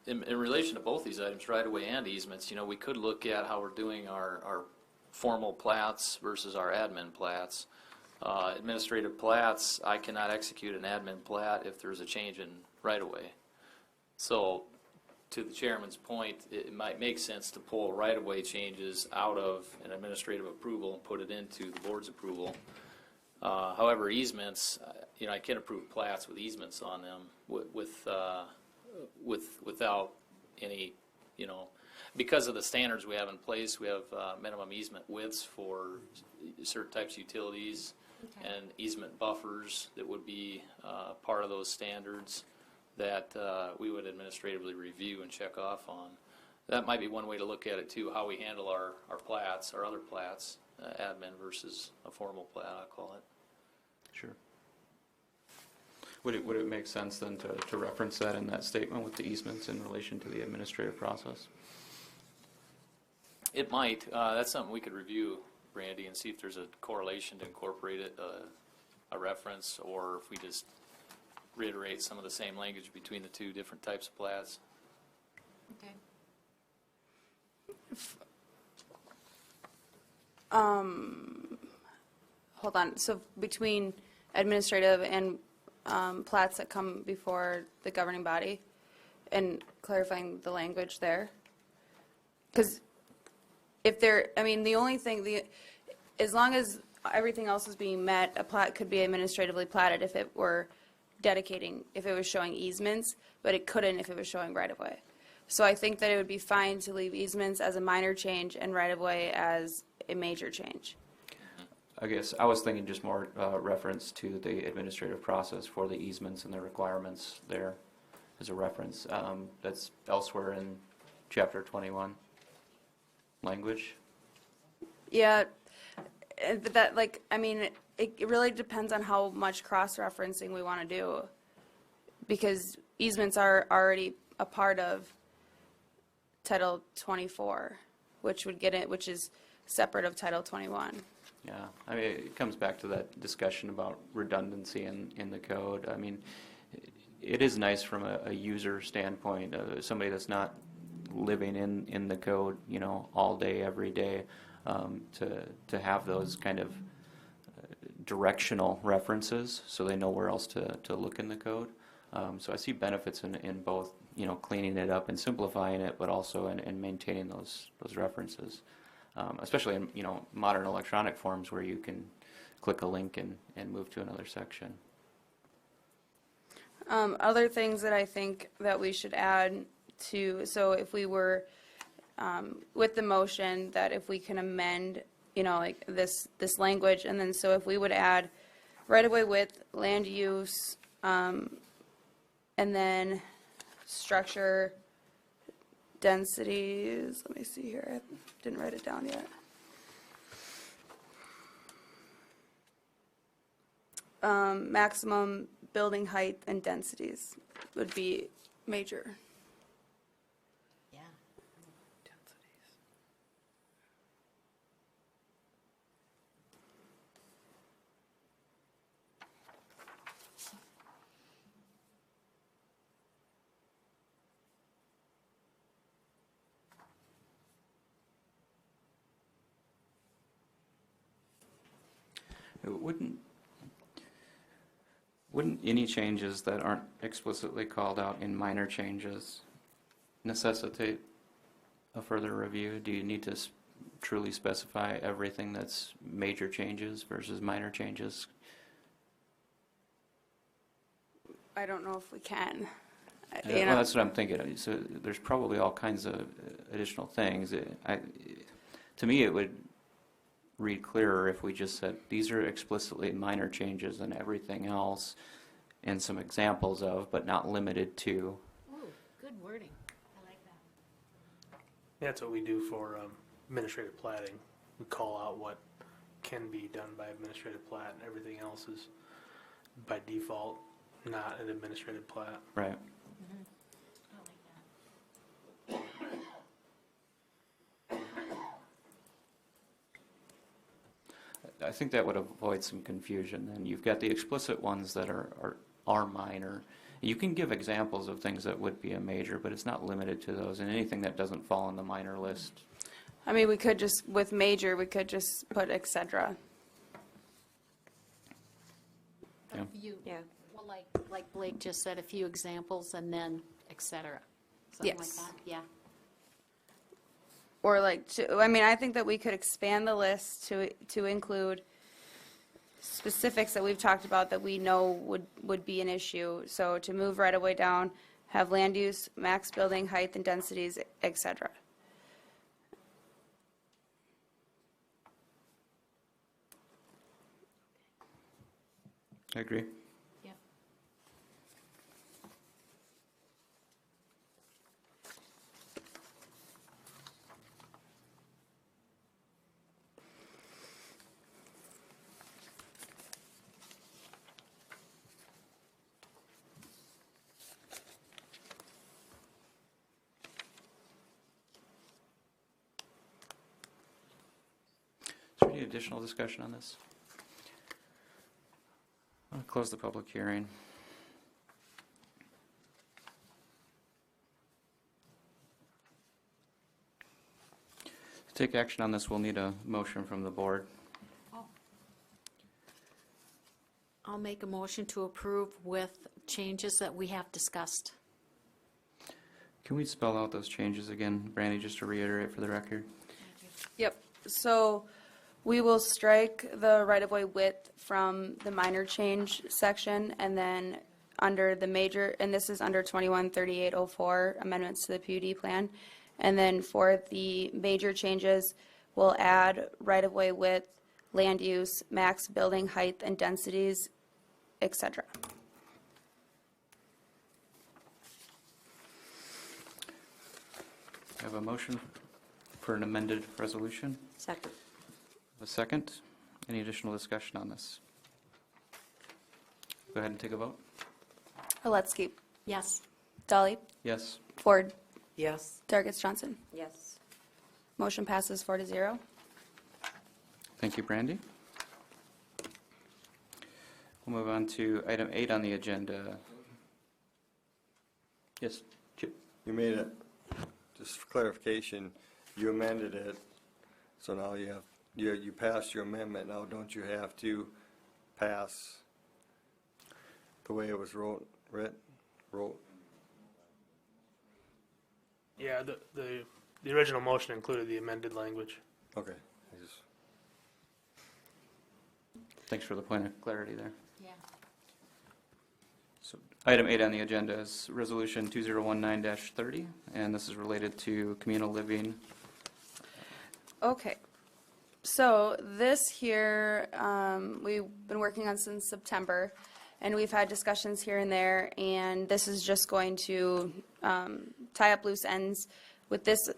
In relation to both these items, right-of-way and easements, you know, we could look at how we're doing our formal plats versus our admin plats. Administrative plats, I cannot execute an admin plat if there's a change in right-of-way. So, to the chairman's point, it might make sense to pull right-of-way changes out of an administrative approval and put it into the board's approval. However, easements, you know, I can approve plats with easements on them without any, you know, because of the standards we have in place. We have minimum easement widths for certain types of utilities and easement buffers that would be part of those standards that we would administratively review and check off on. That might be one way to look at it too, how we handle our plats, our other plats, admin versus a formal plat, I call it. Sure. Would it make sense then to reference that in that statement with the easements in relation to the administrative process? It might. That's something we could review, Randy, and see if there's a correlation to incorporate it, a reference, or if we just reiterate some of the same language between the two different types of plats. Okay. Hold on, so between administrative and plats that come before the governing body, and clarifying the language there? Because if there, I mean, the only thing, as long as everything else is being met, a plat could be administratively platted if it were dedicating, if it was showing easements, but it couldn't if it was showing right-of-way. So I think that it would be fine to leave easements as a minor change and right-of-way as a major change. I guess I was thinking just more reference to the administrative process for the easements and the requirements there as a reference. That's elsewhere in Chapter 21 language. Yeah, but that, like, I mean, it really depends on how much cross-referencing we want to do, because easements are already a part of Title 24, which would get it, which is separate of Title 21. Yeah, I mean, it comes back to that discussion about redundancy in the code. I mean, it is nice from a user standpoint, somebody that's not living in the code, you know, all day, every day, to have those kind of directional references so they know where else to look in the code. So I see benefits in both, you know, cleaning it up and simplifying it, but also in maintaining those references. Especially in, you know, modern electronic forms where you can click a link and move to another section. Other things that I think that we should add to, so if we were, with the motion, that if we can amend, you know, like this language, and then so if we would add right-of-way width, land use, and then structure, densities, let me see here, I didn't write it down yet. Maximum building height and densities would be major. Yeah. Wouldn't any changes that aren't explicitly called out in minor changes necessitate a further review? Do you need to truly specify everything that's major changes versus minor changes? I don't know if we can. Well, that's what I'm thinking. So there's probably all kinds of additional things. To me, it would read clearer if we just said these are explicitly minor changes and everything else, and some examples of, but not limited to. Ooh, good wording. I like that. That's what we do for administrative platting. We call out what can be done by administrative plat, and everything else is by default not an administrative plat. Right. I think that would avoid some confusion. Then you've got the explicit ones that are minor. You can give examples of things that would be a major, but it's not limited to those. And anything that doesn't fall on the minor list. I mean, we could just, with major, we could just put et cetera. Yeah. Yeah. Well, like Blake just said, a few examples and then et cetera. Something like Yes. that, yeah. Or like, I mean, I think that we could expand the list to include specifics that we've talked about that we know would be an issue. So to move right away down, have land use, max building height and densities, et cetera. I agree. Yeah. Is there any additional discussion on this? I'll close the public hearing. To take action on this, we'll need a motion from the board. I'll make a motion to approve with changes that we have discussed. Can we spell out those changes again, Brandy, just to reiterate for the record? Yep, so we will strike the right-of-way width from the minor change section, and then under the major, and this is under 213804, amendments to the PUD plan. And then for the major changes, we'll add right-of-way width, land use, max building height and densities, et cetera. I have a motion for an amended resolution. Second. A second. Any additional discussion on this? Go ahead and take a vote. Helutsky, Yes. Dolly, Yes. Ford, Yes. Dargis Johnson. Yes. Motion passes 4-0. Thank you, Brandy. We'll move on to item 8 on the agenda. Yes, Chip? You made it, just for clarification, you amended it, so now you passed your amendment, now don't you have to pass the way it was wrote? Yeah, the original motion included the amended language. Okay, I just, Thanks for the point of clarity there. Yeah. So item 8 on the agenda is Resolution 2019-30, and this is related to communal living. Okay, so this here, we've been working on since September, and we've had discussions here and there, and this is just going to tie up loose ends with this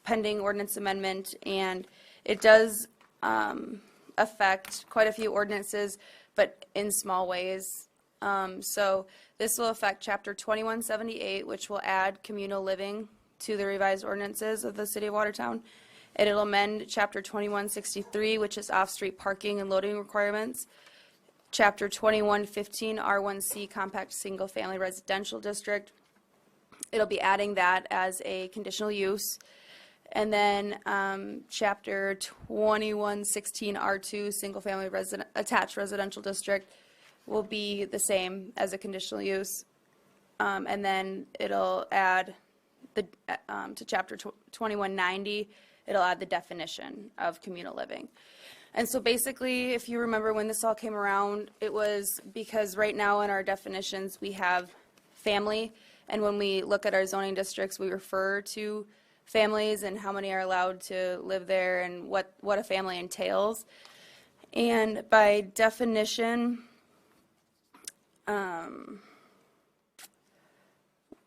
pending ordinance amendment, and it does affect quite a few ordinances, but in small ways. So this will affect Chapter 2178, which will add communal living to the revised ordinances of the City of Watertown. It'll amend Chapter 2163, which is off-street parking and loading requirements. Chapter 2115, R1C, Compact Single Family Residential District. It'll be adding that as a conditional use. And then Chapter 2116, R2, Single Family Attached Residential District will be the same as a conditional use. And then it'll add to Chapter 2190, it'll add the definition of communal living. And so basically, if you remember when this all came around, it was because right now in our definitions, we have family, and when we look at our zoning districts, we refer to families and how many are allowed to live there and what a family entails. And by definition,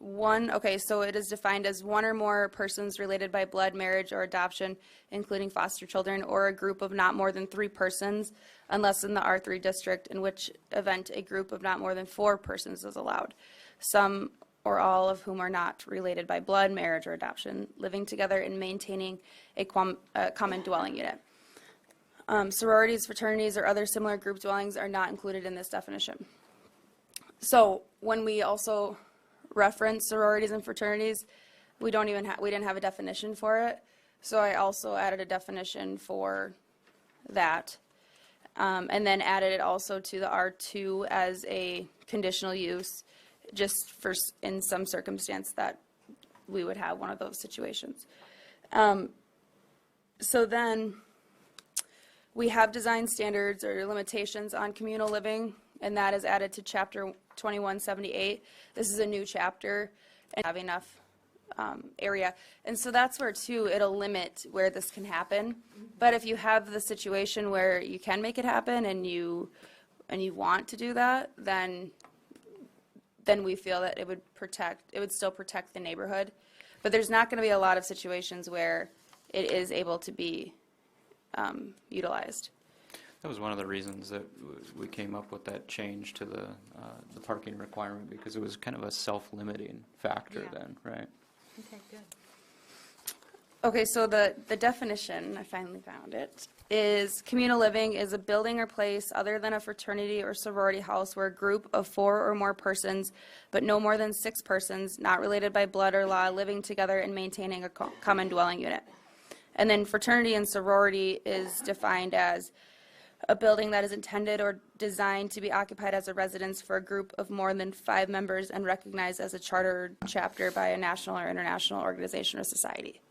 okay, so it is defined as one or more persons related by blood, marriage, or adoption, including foster children, or a group of not more than 3 persons, unless in the R3 district, in which event a group of not more than 4 persons is allowed. Some or all of whom are not related by blood, marriage, or adoption, living together and maintaining a common dwelling unit. Sororities, fraternities, or other similar group dwellings are not included in this definition. So when we also reference sororities and fraternities, we didn't have a definition for it. So I also added a definition for that. And then added it also to the R2 as a conditional use, just for in some circumstance that we would have one of those situations. So then we have design standards or limitations on communal living, and that is added to chapter 2178. This is a new chapter and have enough area. And so that's where too, it'll limit where this can happen. But if you have the situation where you can make it happen and you want to do that, then we feel that it would still protect the neighborhood. But there's not going to be a lot of situations where it is able to be utilized. That was one of the reasons that we came up with that change to the parking requirement, because it was kind of a self-limiting factor then, right? Okay, good. Okay, so the definition, I finally found it, is communal living is a building or place other than a fraternity or sorority house where a group of 4 or more persons, but no more than 6 persons, not related by blood or law, living together and maintaining a common dwelling unit. And then fraternity and sorority is defined as a building that is intended or designed to be occupied as a residence for a group of more than 5 members and recognized as a chartered chapter by a national or international organization or society.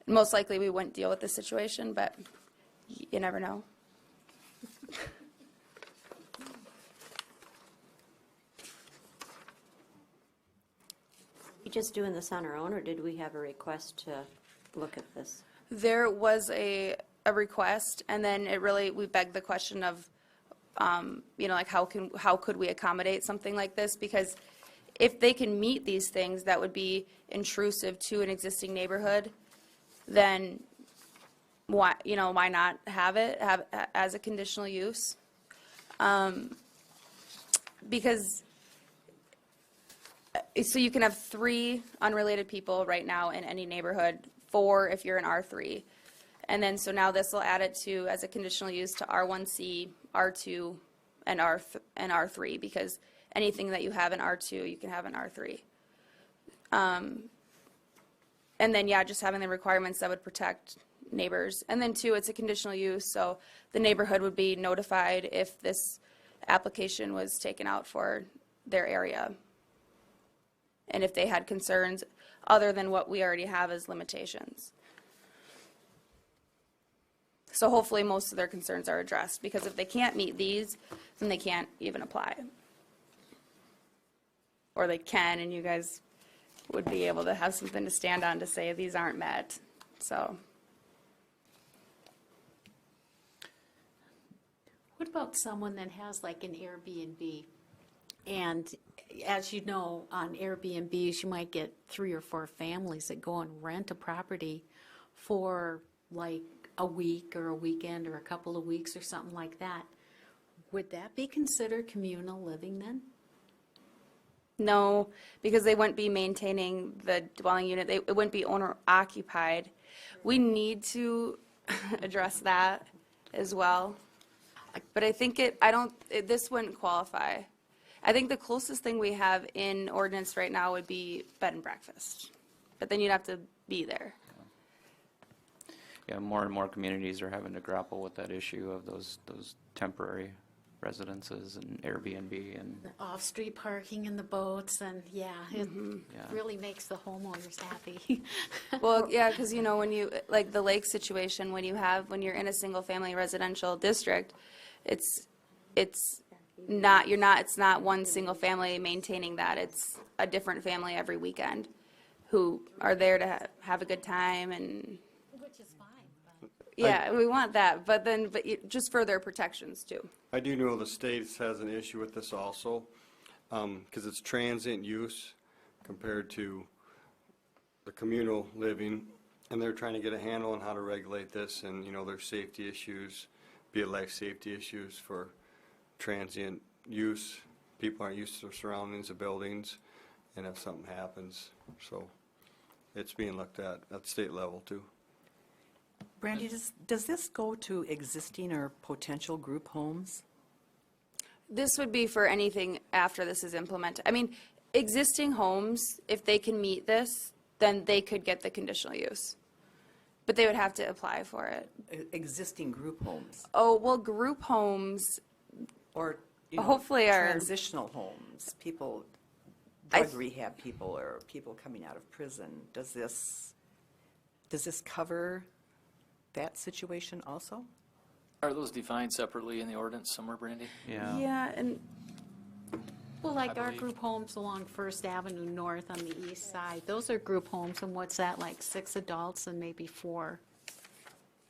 Most likely we wouldn't deal with this situation, but you never know. We just doing this on our own, or did we have a request to look at this? There was a request, and then we begged the question of, like how could we accommodate something like this? Because if they can meet these things that would be intrusive to an existing neighborhood, then why not have it as a conditional use? Because so you can have 3 unrelated people right now in any neighborhood, 4 if you're in R3. And then, so now this will add it to, as a conditional use, to R1C, R2, and R3, because anything that you have in R2, you can have in R3. And then, just having the requirements that would protect neighbors. And then, 2, it's a conditional use, so the neighborhood would be notified if this application was taken out for their area. And if they had concerns other than what we already have as limitations. So hopefully most of their concerns are addressed, because if they can't meet these, then they can't even apply. Or they can, and you guys would be able to have something to stand on to say these aren't met, so. What about someone that has like an Airbnb? And as you know, on Airbnbs, you might get 3 or 4 families that go and rent a property for like a week or a weekend or a couple of weeks or something like that. Would that be considered communal living then? No, because they wouldn't be maintaining the dwelling unit. It wouldn't be owner occupied. We need to address that as well. But I think this wouldn't qualify. I think the closest thing we have in ordinance right now would be bed and breakfast. But then you'd have to be there. Yeah, more and more communities are having to grapple with that issue of those temporary residences and Airbnb and. The off-street parking and the boats, and it Yeah. really makes the homeowners happy. Well, yeah, because when you, like the lake situation, when you're in a single-family residential district, it's not one single family maintaining that. It's a different family every weekend who are there to have a good time, and Which is fine. yeah, we want that, but just for their protections too. I do know the state has an issue with this also, because it's transient use, compared to the communal living, and they're trying to get a handle on how to regulate this, and, you know, there's safety issues, be it life safety issues for transient use. People aren't used to the surroundings of buildings, and if something happens, so it's being looked at state level too. Brandy, does this go to existing or potential group homes? This would be for anything after this is implemented. I mean, existing homes, if they can meet this, then they could get the conditional use. But they would have to apply for it. Existing group homes? Oh, well, group homes, Or, you know, Hopefully our- transitional homes, people, I drug rehab people or people coming out of prison. Does this cover that situation also? Are those defined separately in the ordinance somewhere, Brandy? Yeah. yeah, and Well, like our believe- group homes along First Avenue North on the east side, those are group homes, and what's that, like 6 adults and maybe 4,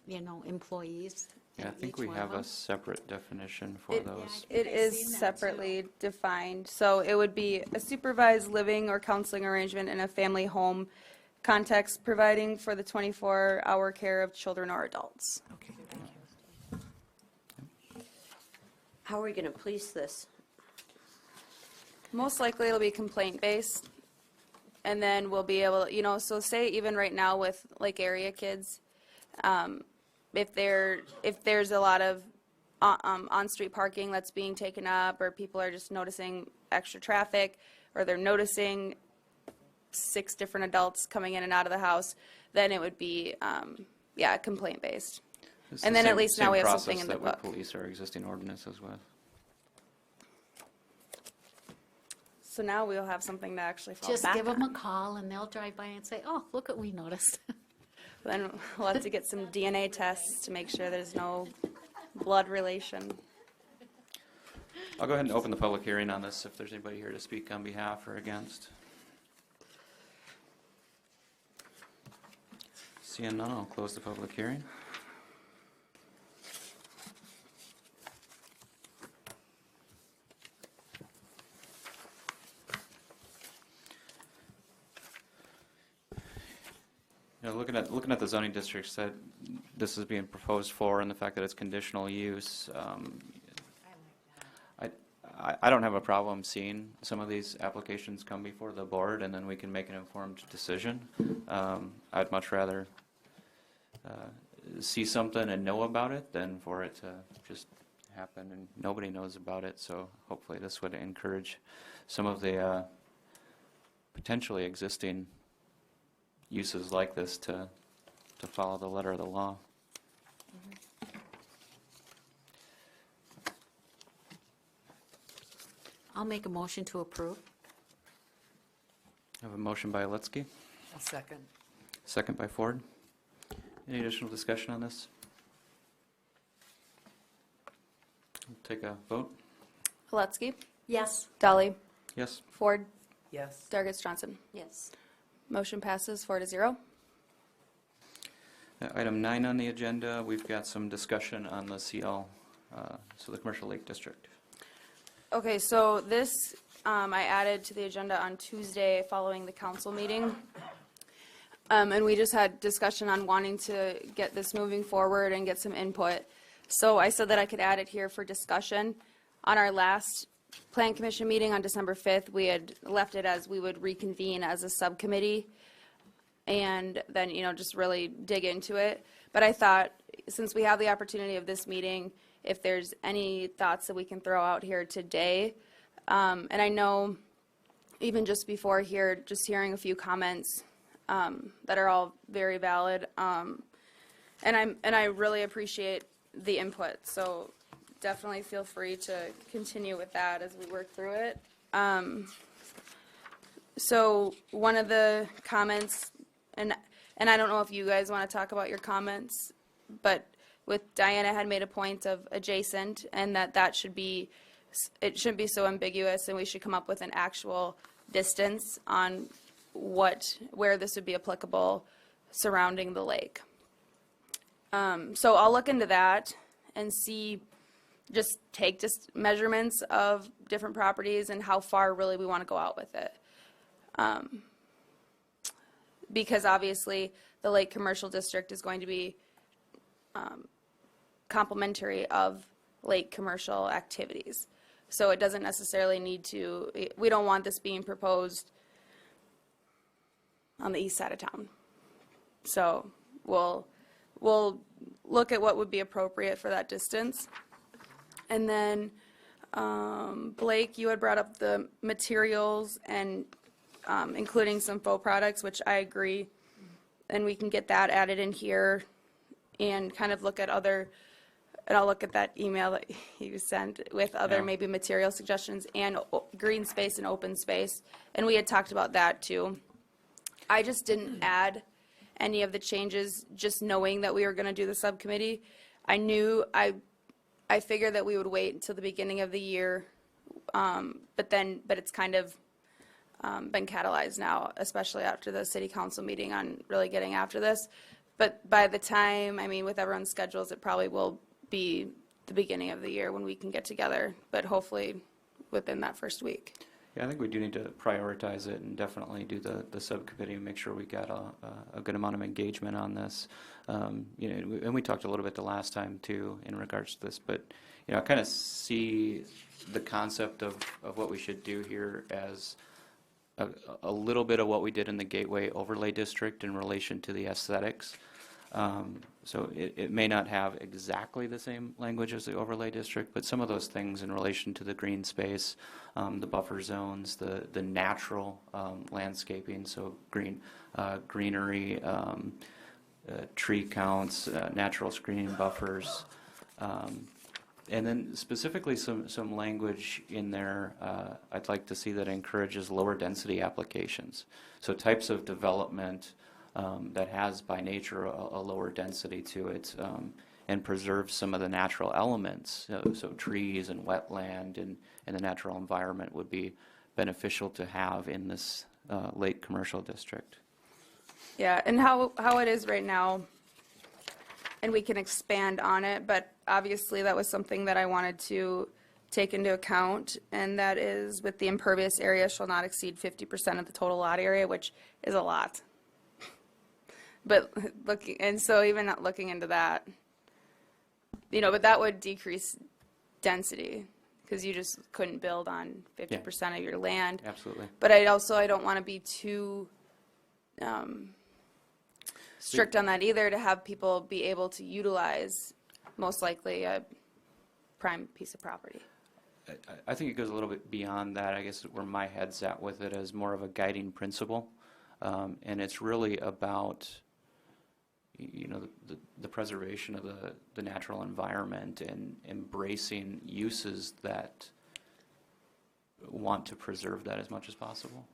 you know, employees? Yeah, I in think each we one have of a them? separate definition for It- those. it I've is seen that, separately too. defined. So it would be a supervised living or counseling arrangement in a family home context, providing for the 24-hour care of children or adults. Okay, thank you. How are we going to police this? Most likely it'll be complaint-based, and then we'll be able, you know, so say even right now with like area kids, if there's a lot of on-street parking that's being taken up, or people are just noticing extra traffic, or they're noticing 6 different adults coming in and out of the house, then it would be, complaint-based. It's And the then at same- least now same we have process something in the that we book. police our existing ordinances with. So now we'll have something to actually fall Just back give them a on. call, and they'll drive by and say, oh, look what we noticed. Then we'll have to get some DNA tests to make sure there's no blood relation. I'll go ahead and open the public hearing on this if there's anybody here to speak on behalf or against. Seeing none, I'll close the public hearing. You know, looking at the zoning districts that this is being proposed for and the fact that it's conditional use, I don't have a problem seeing some of these applications come before the board, and then we can make an informed decision. I'd much rather see something and know about it than for it to just happen and nobody knows about it. So hopefully this would encourage some of the potentially existing uses like this to follow the letter of the law. I'll make a motion to approve. I have a motion by Litsky, A second. second by Ford. Any additional discussion on this? Take a vote. Helutsky, Yes. Dolly, Yes. Ford, Yes. Dargis Johnson. Yes. Motion passes 4-0. Item 9 on the agenda, we've got some discussion on the CL, so the Commercial Lake District. Okay, so this I added to the agenda on Tuesday following the council meeting. And we just had discussion on wanting to get this moving forward and get some input. So I said that I could add it here for discussion. On our last Plan Commission meeting on December 5th, we had left it as we would reconvene as a subcommittee and then, you know, just really dig into it. But I thought, since we have the opportunity of this meeting, if there's any thoughts that we can throw out here today. And I know even just before here, just hearing a few comments that are all very valid. And I really appreciate the input. So definitely feel free to continue with that as we work through it. So one of the comments, and I don't know if you guys want to talk about your comments, but with Diana had made a point of adjacent, and that should be, it shouldn't be so ambiguous, and we should come up with an actual distance on where this would be applicable surrounding the lake. So I'll look into that and see, just take measurements of different properties and how far really we want to go out with it. Because obviously, the Lake Commercial District is going to be complementary of lake commercial activities. So it doesn't necessarily need to, we don't want this being proposed on the east side of town. So we'll look at what would be appropriate for that distance. And then, Blake, you had brought up the materials and including some faux products, which I agree. And we can get that added in here and kind of look at other, and I'll look at that email that you sent with other Yeah. maybe material suggestions and green space and open space. And we had talked about that too. I just didn't add any of the changes, just knowing that we were going to do the subcommittee. I figured that we would wait until the beginning of the year, but it's kind of been catalyzed now, especially after the city council meeting on really getting after this. But by the time, I mean, with everyone's schedules, it probably will be the beginning of the year when we can get together, but hopefully within that first week. Yeah, I think we do need to prioritize it and definitely do the subcommittee and make sure we got a good amount of engagement on this. You know, and we talked a little bit the last time too in regards to this, but you know, I kind of see the concept of what we should do here as a little bit of what we did in the Gateway Overlay District in relation to the aesthetics. So it may not have exactly the same language as the overlay district, but some of those things in relation to the green space, the buffer zones, the natural landscaping, so greenery, tree counts, natural screening buffers, and then specifically some language in there I'd like to see that encourages lower density applications. So types of development that has by nature a lower density to it and preserves some of the natural elements. So trees and wetland and the natural environment would be beneficial to have in this lake commercial district. Yeah, and how it is right now, and we can expand on it, but obviously that was something that I wanted to take into account, and that is with the impervious area shall not exceed 50% of the total lot area, which is a lot. But so even not looking into that, you know, but that would decrease density because you just couldn't build on 50% of your land. Absolutely. But I don't want to be too strict on that either, to have people be able to utilize most likely a prime piece of property. I think it goes a little bit beyond that. I guess where my head's at with it as more of a guiding principle, and it's really about, you know, the preservation of the natural environment and embracing uses that want to preserve that as much as possible.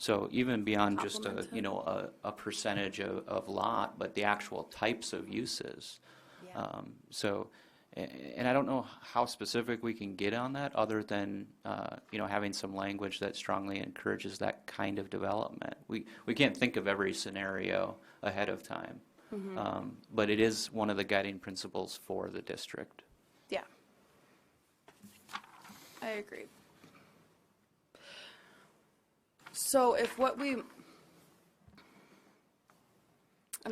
So even beyond just a percentage of lot, but the actual types of uses. And I don't know how specific we can get on that, other than you know, having some language that strongly encourages that kind of development. We can't think of every scenario ahead of time, but it is one of the guiding principles for the district. Yeah, I agree. So if and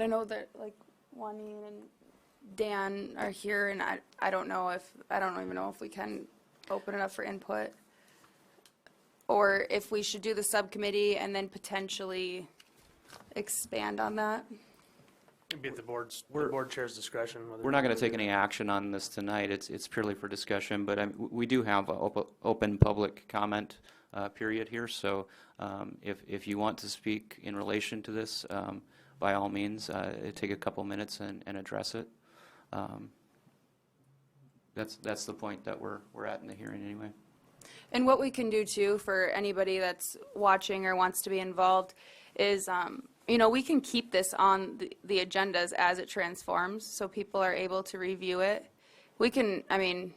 I know that like Juanine and Dan are here, and I don't even know if we can open it up for input, or if we should do the subcommittee and then potentially expand on that. It'd be at the board chair's discretion. Whether We're not going to take any action on this tonight. It's purely for discussion, but we do have an open public comment period here, so if you want to speak in relation to this, by all means, take a couple minutes and address it. That's the point that we're at in the hearing anyway. And what we can do too for anybody that's watching or wants to be involved is, you know, we can keep this on the agendas as it transforms, so people are able to review it. We can, I mean,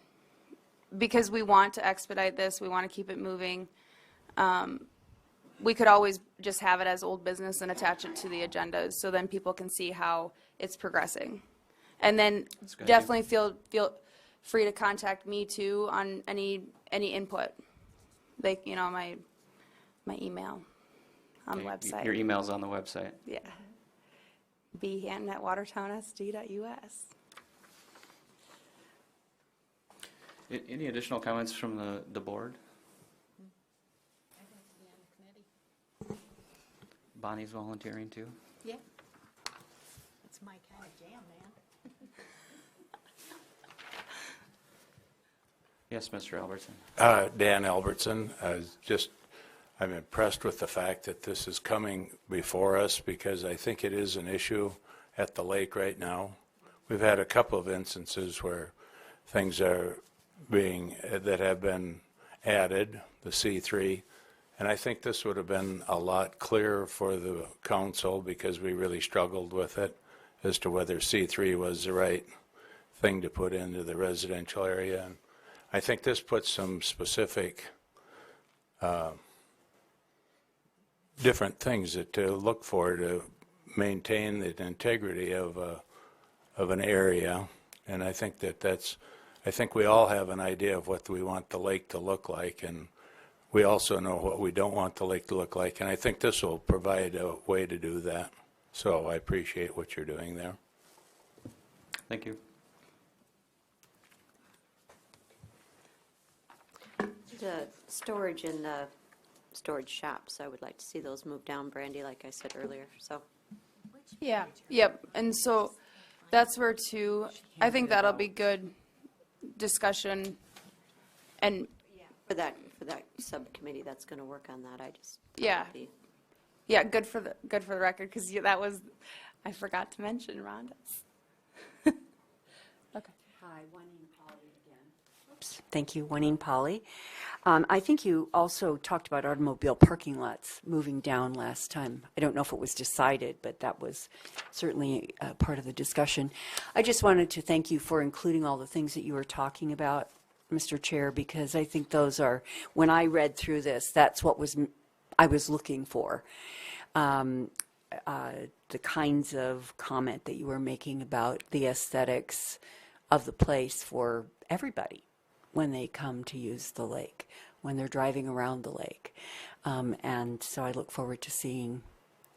because we want to expedite this, we want to keep it moving. We could always just have it as old business and attach it to the agendas, so then people can see how it's progressing. And then definitely feel free to contact me too on any input, like, you know, my email. on the Okay, website. Your email's on the website. Yeah. bhanton@watertownsd.us. Any additional comments from the board? Bonnie's volunteering too. Yeah. That's my kind of jam, man. Yes, Mr. Albertson. Dan Albertson, I'm impressed with the fact that this is coming before us because I think it is an issue at the lake right now. We've had a couple of instances where things are that have been added, the C3, and I think this would have been a lot clearer for the council because we really struggled with it as to whether C3 was the right thing to put into the residential area. And I think this puts some specific different things to look for to maintain the integrity of an area, and I think I think we all have an idea of what we want the lake to look like, and we also know what we don't want the lake to look like, and I think this will provide a way to do that. So I appreciate what you're doing there. Thank you. The storage in the storage shops, I would like to see those move down, Brandy, like I said earlier, so. Yeah, yep, and so that's where too, I think that'll be good discussion, and, For that subcommittee that's going to work on that, I just. Yeah. yeah, good for the record, because that was, I forgot to mention Rhonda's. Okay. Hi, Juanine Polly again. Oops. Thank you, Juanine Polly. I think you also talked about automobile parking lots moving down last time. I don't know if it was decided, but that was certainly part of the discussion. I just wanted to thank you for including all the things that you were talking about, Mr. Chair, because I think those are, when I read through this, that's what I was looking for. The kinds of comment that you were making about the aesthetics of the place for everybody when they come to use the lake, when they're driving around the lake. And so I look forward to seeing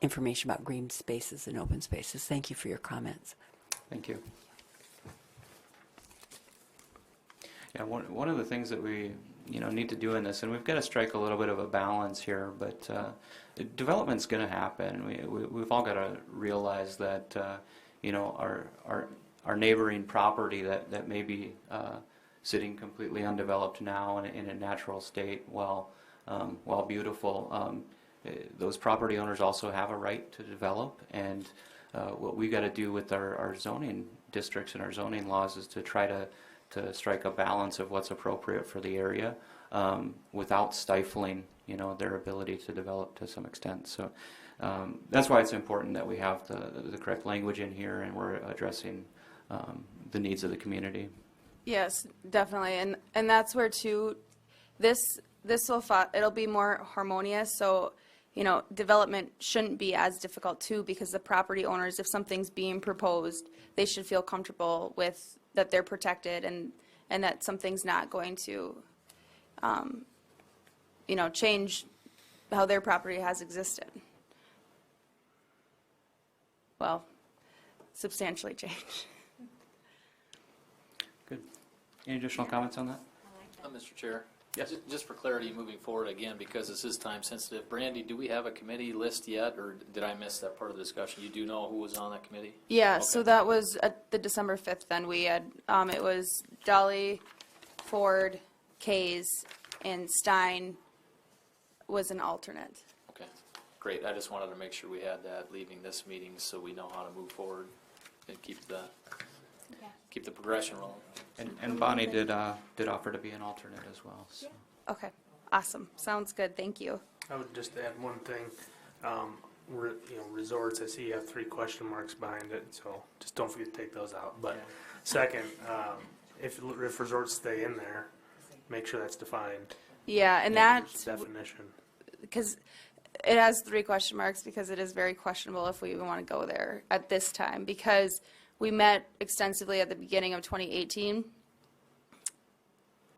information about green spaces and open spaces. Thank you for your comments. Thank you. Yeah, one of the things that we need to do in this, and we've got to strike a little bit of a balance here, but development's going to happen. We've all got to realize that our neighboring property that may be sitting completely undeveloped now in a natural state, while beautiful, those property owners also have a right to develop. And what we've got to do with our zoning districts and our zoning laws is to try to strike a balance of what's appropriate for the area without stifling their ability to develop to some extent. So that's why it's important that we have the correct language in here and we're addressing the needs of the community. Yes, definitely, and that's where too, it'll be more harmonious, so, development shouldn't be as difficult too, because the property owners, if something's being proposed, they should feel comfortable with that they're protected and that something's not going to, change how their property has existed. Well, substantially change. Good. Any additional comments on that? Mr. Chair? Yes. Just for clarity moving forward again, because this is time sensitive, Brandy, do we have a committee list yet, or did I miss that part of the discussion? You do know who was on that committee? Yeah, Okay. so that was at the December 5th, then we had, it was Dolly, Ford, Kays, and Stein was an alternate. Okay, great. I just wanted to make sure we had that leaving this meeting so we know how to move forward and keep the progression rolling. And Bonnie did offer to be an alternate as well. So. Okay, awesome, sounds good, thank you. I would just add one thing. Resorts, I see you have 3 question marks behind it, so just don't forget to take those out. But second, if resorts stay in there, make sure that's defined. Yeah, and There's that's, definition. because it has 3 question marks, because it is very questionable if we even want to go there at this time, because we met extensively at the beginning of 2018.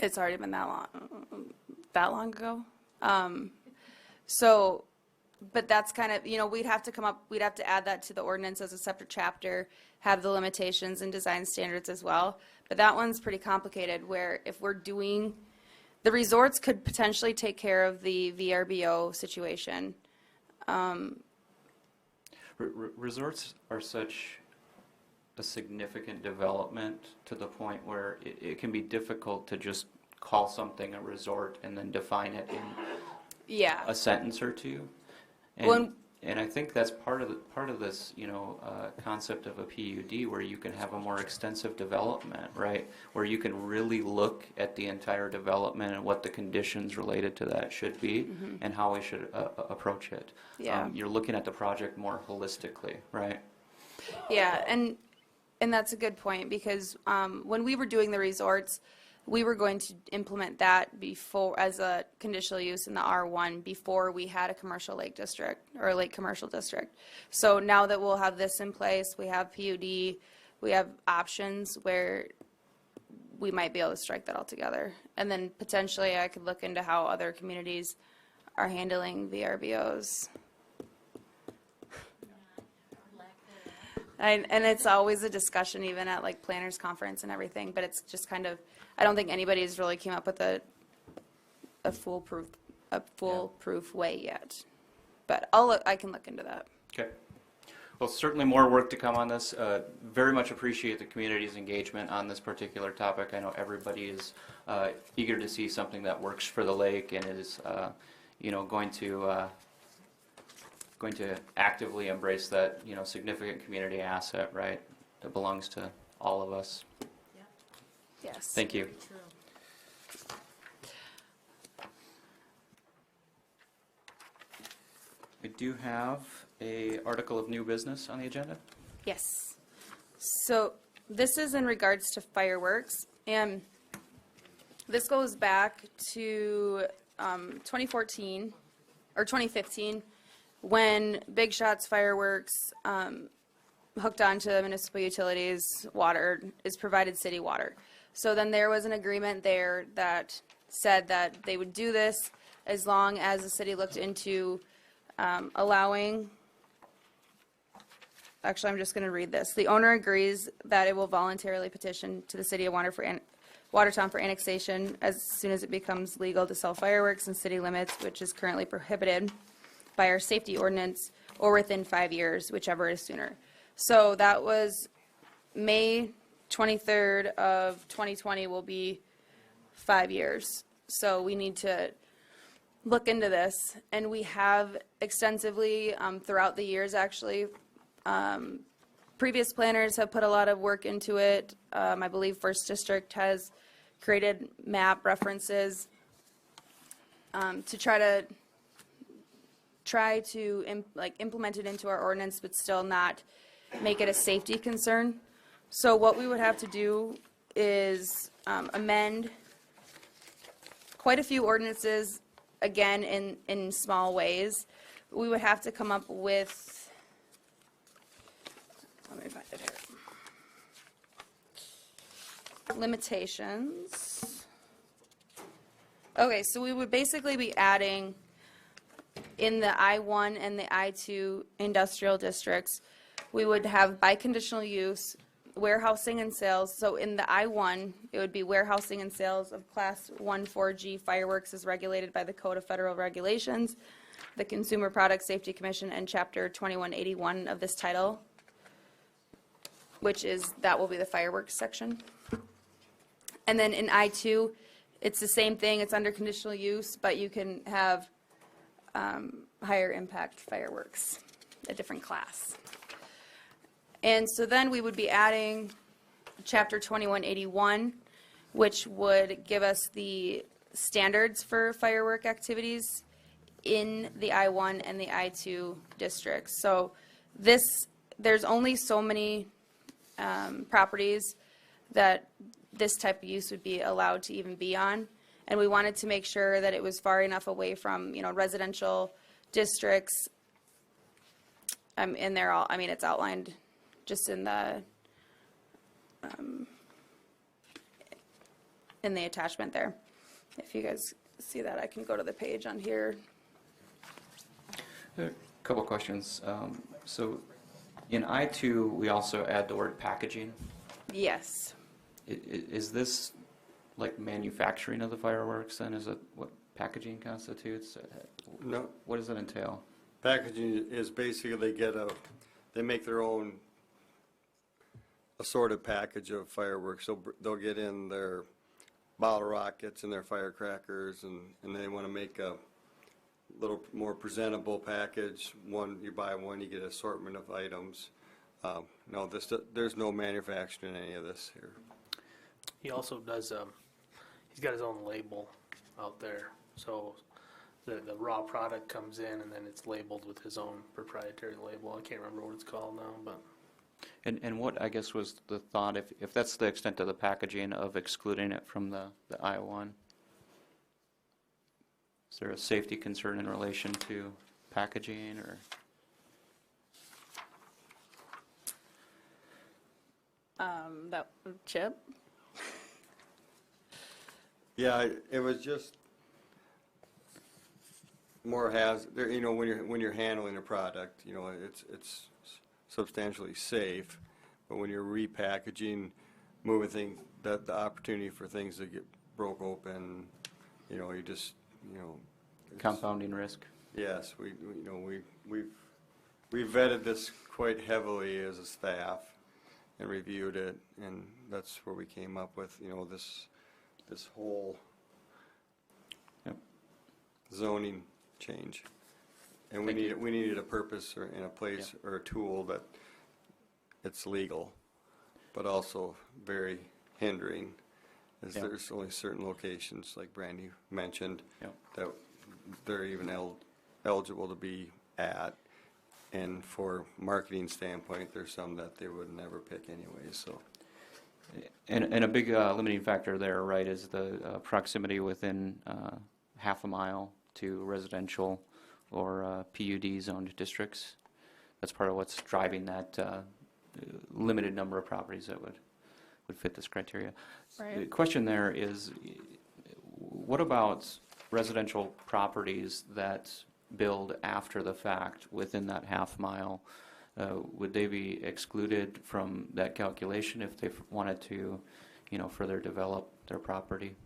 It's already been that long ago. So but that's kind of, we'd have to add that to the ordinance as a separate chapter, have the limitations and design standards as well. But that one's pretty complicated, where if we're doing, the resorts could potentially take care of the VRBO situation. Resorts are such a significant development to the point where it can be difficult to just call something a resort and then define it in Yeah. a sentence or two. Well, And I think that's part of this, concept of a PUD, where you can have a more extensive development, right? Where you can really look at the entire development and what the conditions related to that should be and how we should approach it. Yeah. You're looking at the project more holistically, right? Yeah, and that's a good point, because when we were doing the resorts, we were going to implement that before, as a conditional use in the R1, before we had a commercial lake district, or a lake commercial district. So now that we'll have this in place, we have PUD, we have options where we might be able to strike that all together. And then potentially I could look into how other communities are handling VRBOs. And it's always a discussion, even at like planners conference and everything, but it's just kind of, I don't think anybody's really came up with a foolproof way yet. But I can look into that. Okay. Well, certainly more work to come on this. Very much appreciate the community's engagement on this particular topic. I know everybody is eager to see something that works for the lake and is, going to actively embrace that, significant community asset, right, that belongs to all of us. Yes. Thank you. We do have a article of new business on the agenda. Yes. So this is in regards to fireworks, and this goes back to 2014 or 2015, when Big Shots Fireworks hooked onto municipal utilities water is provided city water. So then there was an agreement there that said that they would do this as long as the city looked into allowing. Actually, I'm just going to read this. The owner agrees that it will voluntarily petition to the city of Watertown for annexation as soon as it becomes legal to sell fireworks in city limits, which is currently prohibited by our safety ordinance, or within 5 years, whichever is sooner. So that was May 23rd of 2020 will be 5 years. So we need to look into this, and we have extensively throughout the years, actually. Previous planners have put a lot of work into it. I believe First District has created map references to try to implement it into our ordinance, but still not make it a safety concern. So what we would have to do is amend quite a few ordinances, again, in small ways. We would have to come up with, let me find it here. Limitations. Okay, so we would basically be adding in the I-1 and the I-2 industrial districts, we would have by conditional use, warehousing and sales. So in the I-1, it would be warehousing and sales of Class 1,4G fireworks as regulated by the Code of Federal Regulations, the Consumer Product Safety Commission, and Chapter 2181 of this title, that will be the fireworks section. And then in I-2, it's the same thing. It's under conditional use, but you can have higher impact fireworks, a different class. And so then we would be adding Chapter 2181, which would give us the standards for firework activities in the I-1 and the I-2 districts. So there's only so many properties that this type of use would be allowed to even be on. And we wanted to make sure that it was far enough away from, residential districts. And they're all, it's outlined just in the attachment there. If you guys see that, I can go to the page on here. A couple of questions. So in I-2, we also add the word packaging. Yes. Is this like manufacturing of the fireworks then? Is it what packaging constitutes? No. What does that entail? Packaging is basically they make their own assorted package of fireworks. So they'll get in their bottle rockets and their firecrackers, and they want to make a little more presentable package. One, you buy one, you get an assortment of items. No, there's no manufacturing in any of this here. He also does, he's got his own label out there. So the raw product comes in and then it's labeled with his own proprietary label. I can't remember what it's called now, but. And what, I guess, was the thought, if that's the extent of the packaging, of excluding it from the I-1? Is there a safety concern in relation to packaging, or? That Chip? Yeah, it was just more you know, when you're handling a product, you know, it's substantially safe, but when you're repackaging, moving things, that the opportunity for things to get broke open, you know, it's- Compounding risk? Yes, we've vetted this quite heavily as a staff and reviewed it, and that's where we came up with, you know, this whole Yep. zoning change. And Thank you. we needed a purpose or in a place or a tool that it's legal, but also very hindering, as Yep. there's only certain locations, like Brandy mentioned, Yep. that they're even eligible to be at. And for marketing standpoint, there's some that they would never pick anyway, so. And a big limiting factor there, right, is the proximity within half a mile to residential or PUD zoned districts. That's part of what's driving that limited number of properties that would fit this criteria. Right. The question there is, what about residential properties that build after the fact within that half mile? Would they be excluded from that calculation if they wanted to, further develop their property?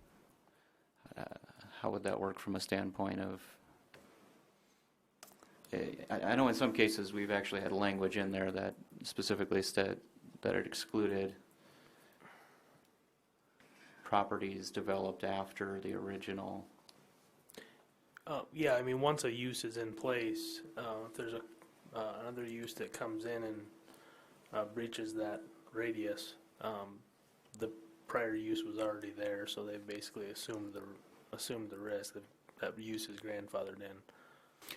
How would that work from a standpoint of, I know in some cases we've actually had language in there that specifically said that it excluded properties developed after the original. Yeah, I mean, once a use is in place, if there's another use that comes in and breaches that radius, the prior use was already there, so they've basically assumed the risk that use is grandfathered in.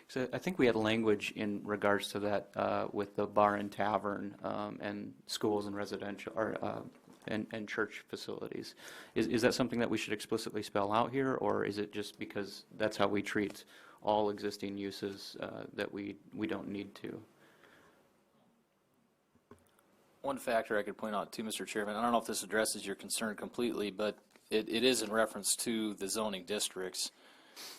So I think we had language in regards to that with the bar and tavern and schools and residential or and church facilities. Is that something that we should explicitly spell out here, or is it just because that's how we treat all existing uses that we don't need to? One factor I could point out too, Mr. Chairman, I don't know if this addresses your concern completely, but it is in reference to the zoning districts.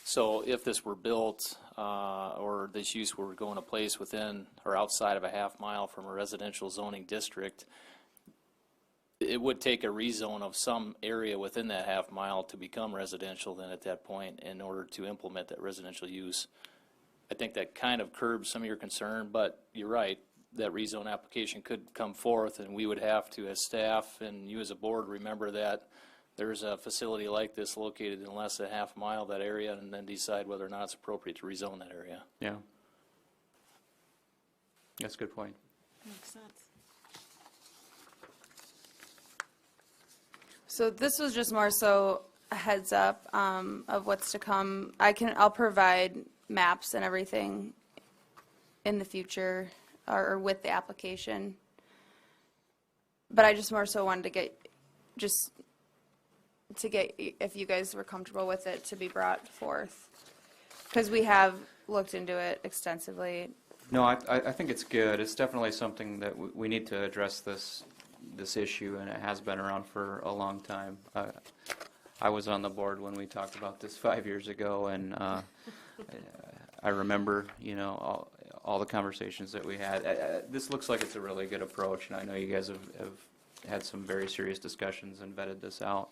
So if this were built or this use were going to place within or outside of a half mile from a residential zoning district, it would take a rezone of some area within that half mile to become residential then at that point in order to implement that residential use. I think that kind of curbs some of your concern, but you're right, that rezone application could come forth and we would have to, as staff and you as a board, remember that there's a facility like this located in less than a half mile of that area and then decide whether or not it's appropriate to rezone that area. Yeah. That's a good point. Makes sense. So this was just more so a heads up of what's to come. I'll provide maps and everything in the future or with the application. But I just more so wanted to get, if you guys were comfortable with it, to be brought forth. Because we have looked into it extensively. No, I think it's good. It's definitely something that we need to address this issue, and it has been around for a long time. I was on the board when we talked about this 5 years ago, and I remember, you know, all the conversations that we had. This looks like it's a really good approach, and I know you guys have had some very serious discussions and vetted this out.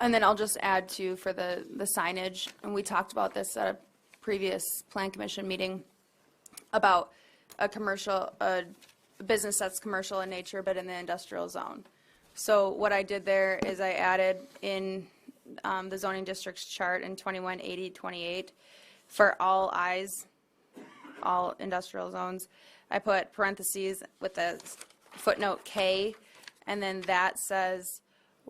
And then I'll just add too for the signage, and we talked about this at a previous plan commission meeting about a business that's commercial in nature but in the industrial zone. So what I did there is I added in the zoning districts chart in 218028 for all I's, all industrial zones, I put parentheses with the footnote K, and then that says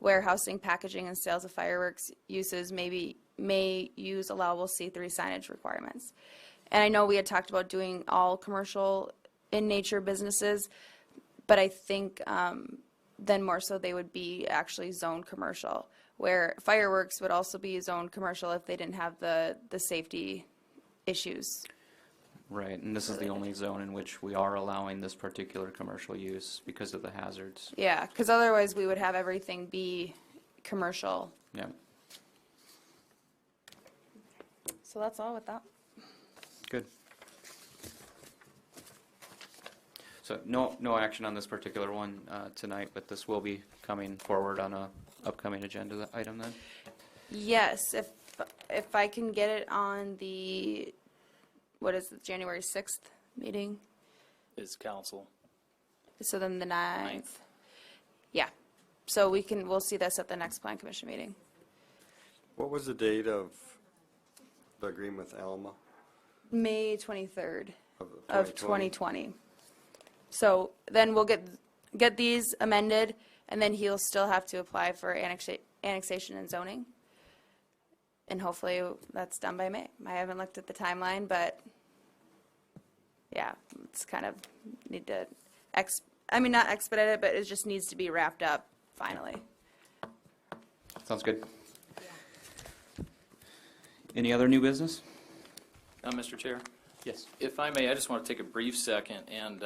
warehousing, packaging, and sales of fireworks uses may use allowable C3 signage requirements. And I know we had talked about doing all commercial in nature businesses, but I think then more so they would be actually zoned commercial, where fireworks would also be zoned commercial if they didn't have the safety issues. Right, and this is the only zone in which we are allowing this particular commercial use because of the hazards. Yeah, because otherwise we would have everything be commercial. Yeah. So that's all with that. Good. So no action on this particular one tonight, but this will be coming forward on a upcoming agenda item then? Yes, if I can get it on the, what is it, January 6th meeting? Is council. So then the 9th. Ninth. Yeah, so we'll see this at the next plan commission meeting. What was the date of the agreement with Alma? May 23rd Of 2020. So then we'll get these amended, and then he'll still have to apply for annexation and zoning. And hopefully that's done by May. I haven't looked at the timeline, but yeah, it's kind of need to, not expedite it, but it just needs to be wrapped up finally. Sounds good. Any other new business? Mr. Chair, Yes. if I may, I just want to take a brief second and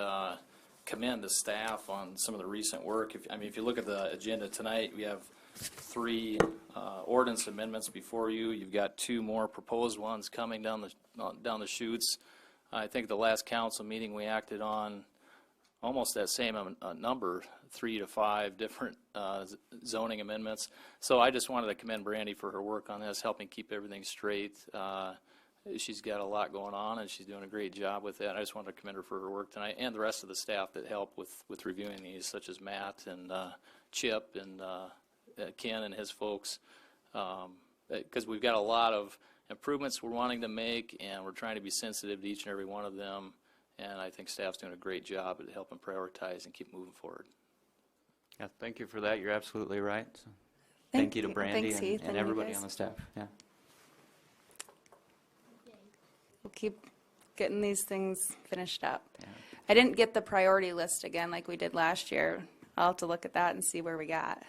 commend the staff on some of the recent work. If you look at the agenda tonight, we have 3 ordinance amendments before you. You've got 2 more proposed ones coming down the chutes. I think the last council meeting we acted on almost that same number, 3 to 5 different zoning amendments. So I just wanted to commend Brandy for her work on this, helping keep everything straight. She's got a lot going on, and she's doing a great job with that. I just wanted to commend her for her work tonight, and the rest of the staff that helped with reviewing these, such as Matt and Chip and Ken and his folks, because we've got a lot of improvements we're wanting to make, and we're trying to be sensitive to each and every one of them, and I think staff's doing a great job at helping prioritize and keep moving forward. Yeah, thank you for that. You're absolutely right. So, thank you to Brandy Thanks, Heath, and you everybody guys. on the staff. Yeah. We'll keep getting these things finished up. Yeah. I didn't get the priority list again like we did last year. I'll have to look at that and see where we got.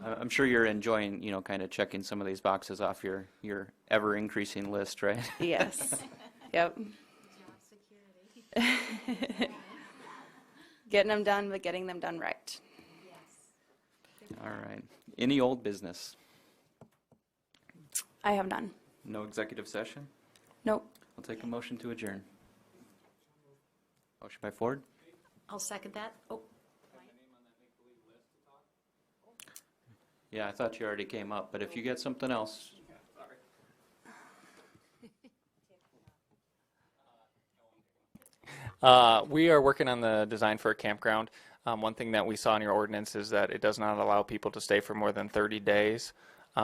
I'm sure you're enjoying, kind of checking some of these boxes off your ever-increasing list, right? Yes. Yep. Getting them done, but getting them done right. All right. Any old business? I have none. No executive session? Nope. I'll take a motion to adjourn. Motion by Ford? I'll second that. Oh, Yeah, I thought you already came up, but if you get something else. We are working on the design for a campground. One thing that we saw in your ordinance is that it does not allow people to stay for more than 30 days.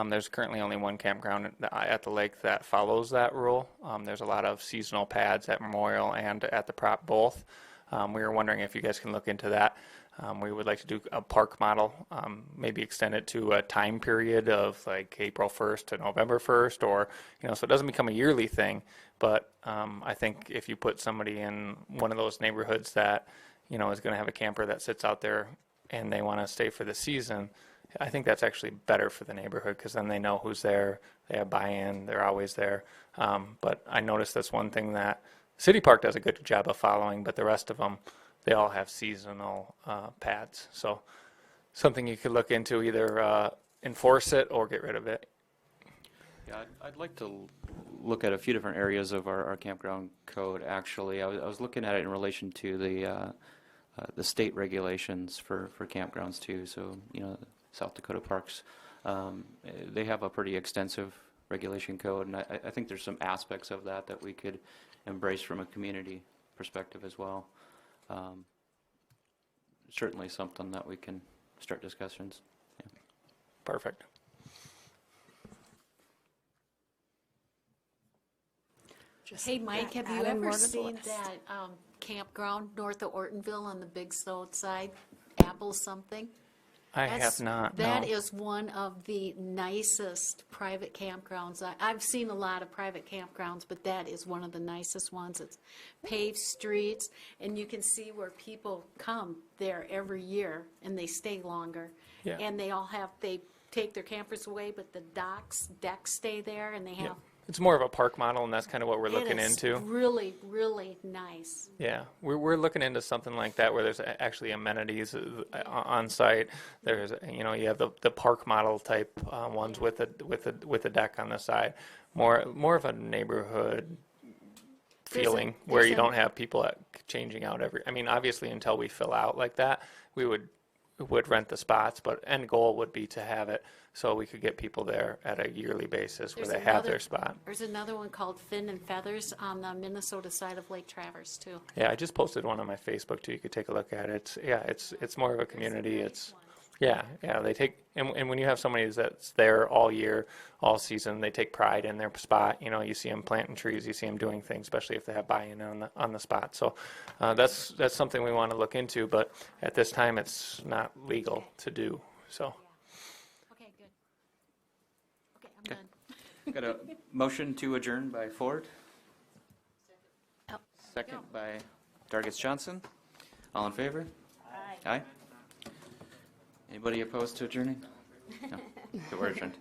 There's currently only one campground at the lake that follows that rule. There's a lot of seasonal pads at Memorial and at the Prop both. We were wondering if you guys can look into that. We would like to do a park model, maybe extend it to a time period of like April 1st to November 1st, or, so it doesn't become a yearly thing. But I think if you put somebody in one of those neighborhoods that, is going to have a camper that sits out there and they want to stay for the season, I think that's actually better for the neighborhood, because then they know who's there, they have buy-in, they're always there. But I noticed that's one thing that City Park does a good job of following, but the rest of them, they all have seasonal pads. So something you could look into, either enforce it or get rid of it. Yeah, I'd like to look at a few different areas of our campground code, actually. I was looking at it in relation to the state regulations for campgrounds too. So, South Dakota Parks, they have a pretty extensive regulation code, and I think there's some aspects of that that we could embrace from a community perspective as well. Certainly something that we can start discussions. Yeah. Perfect. Hey, Mike, have you adding more ever to the seen list. that campground north of Ortonville on the Big Stone side? Apple something? I have not, That no. is one of the nicest private campgrounds. I've seen a lot of private campgrounds, but that is one of the nicest ones. It's paved streets, and you can see where people come there every year, and they stay longer. Yeah. And they take their campers away, but the decks stay there, and they Yeah. have. It's more of a park model, and that's kind of what we're looking into. It is really, really nice. Yeah, we're looking into something like that where there's actually amenities on site. There's, you have the park model type ones with a deck on the side. More of a neighborhood feeling where there's you a- don't have people changing out every. I mean, obviously, until we fill out like that, we would rent the spots, but end goal would be to have it so we could get people there at a yearly basis where There's they have another- their spot. There's another one called Fin and Feathers on the Minnesota side of Lake Traverse, too. Yeah, I just posted one on my Facebook too. You could take a look at it. It's more of a community. Yeah, they take, and when you have somebody that's there all year, all season, they take pride in their spot. You see them planting trees, you see them doing things, especially if they have buy-in on the spot. So that's something we want to look into, but at this time, it's not legal to do. So Okay, good. Okay, I'm done. Got a motion to adjourn by Ford. Oh. Second by Dargis Johnson. All in favor? Aye. Aye? Anybody opposed to adjourning? No. So we're adjourned.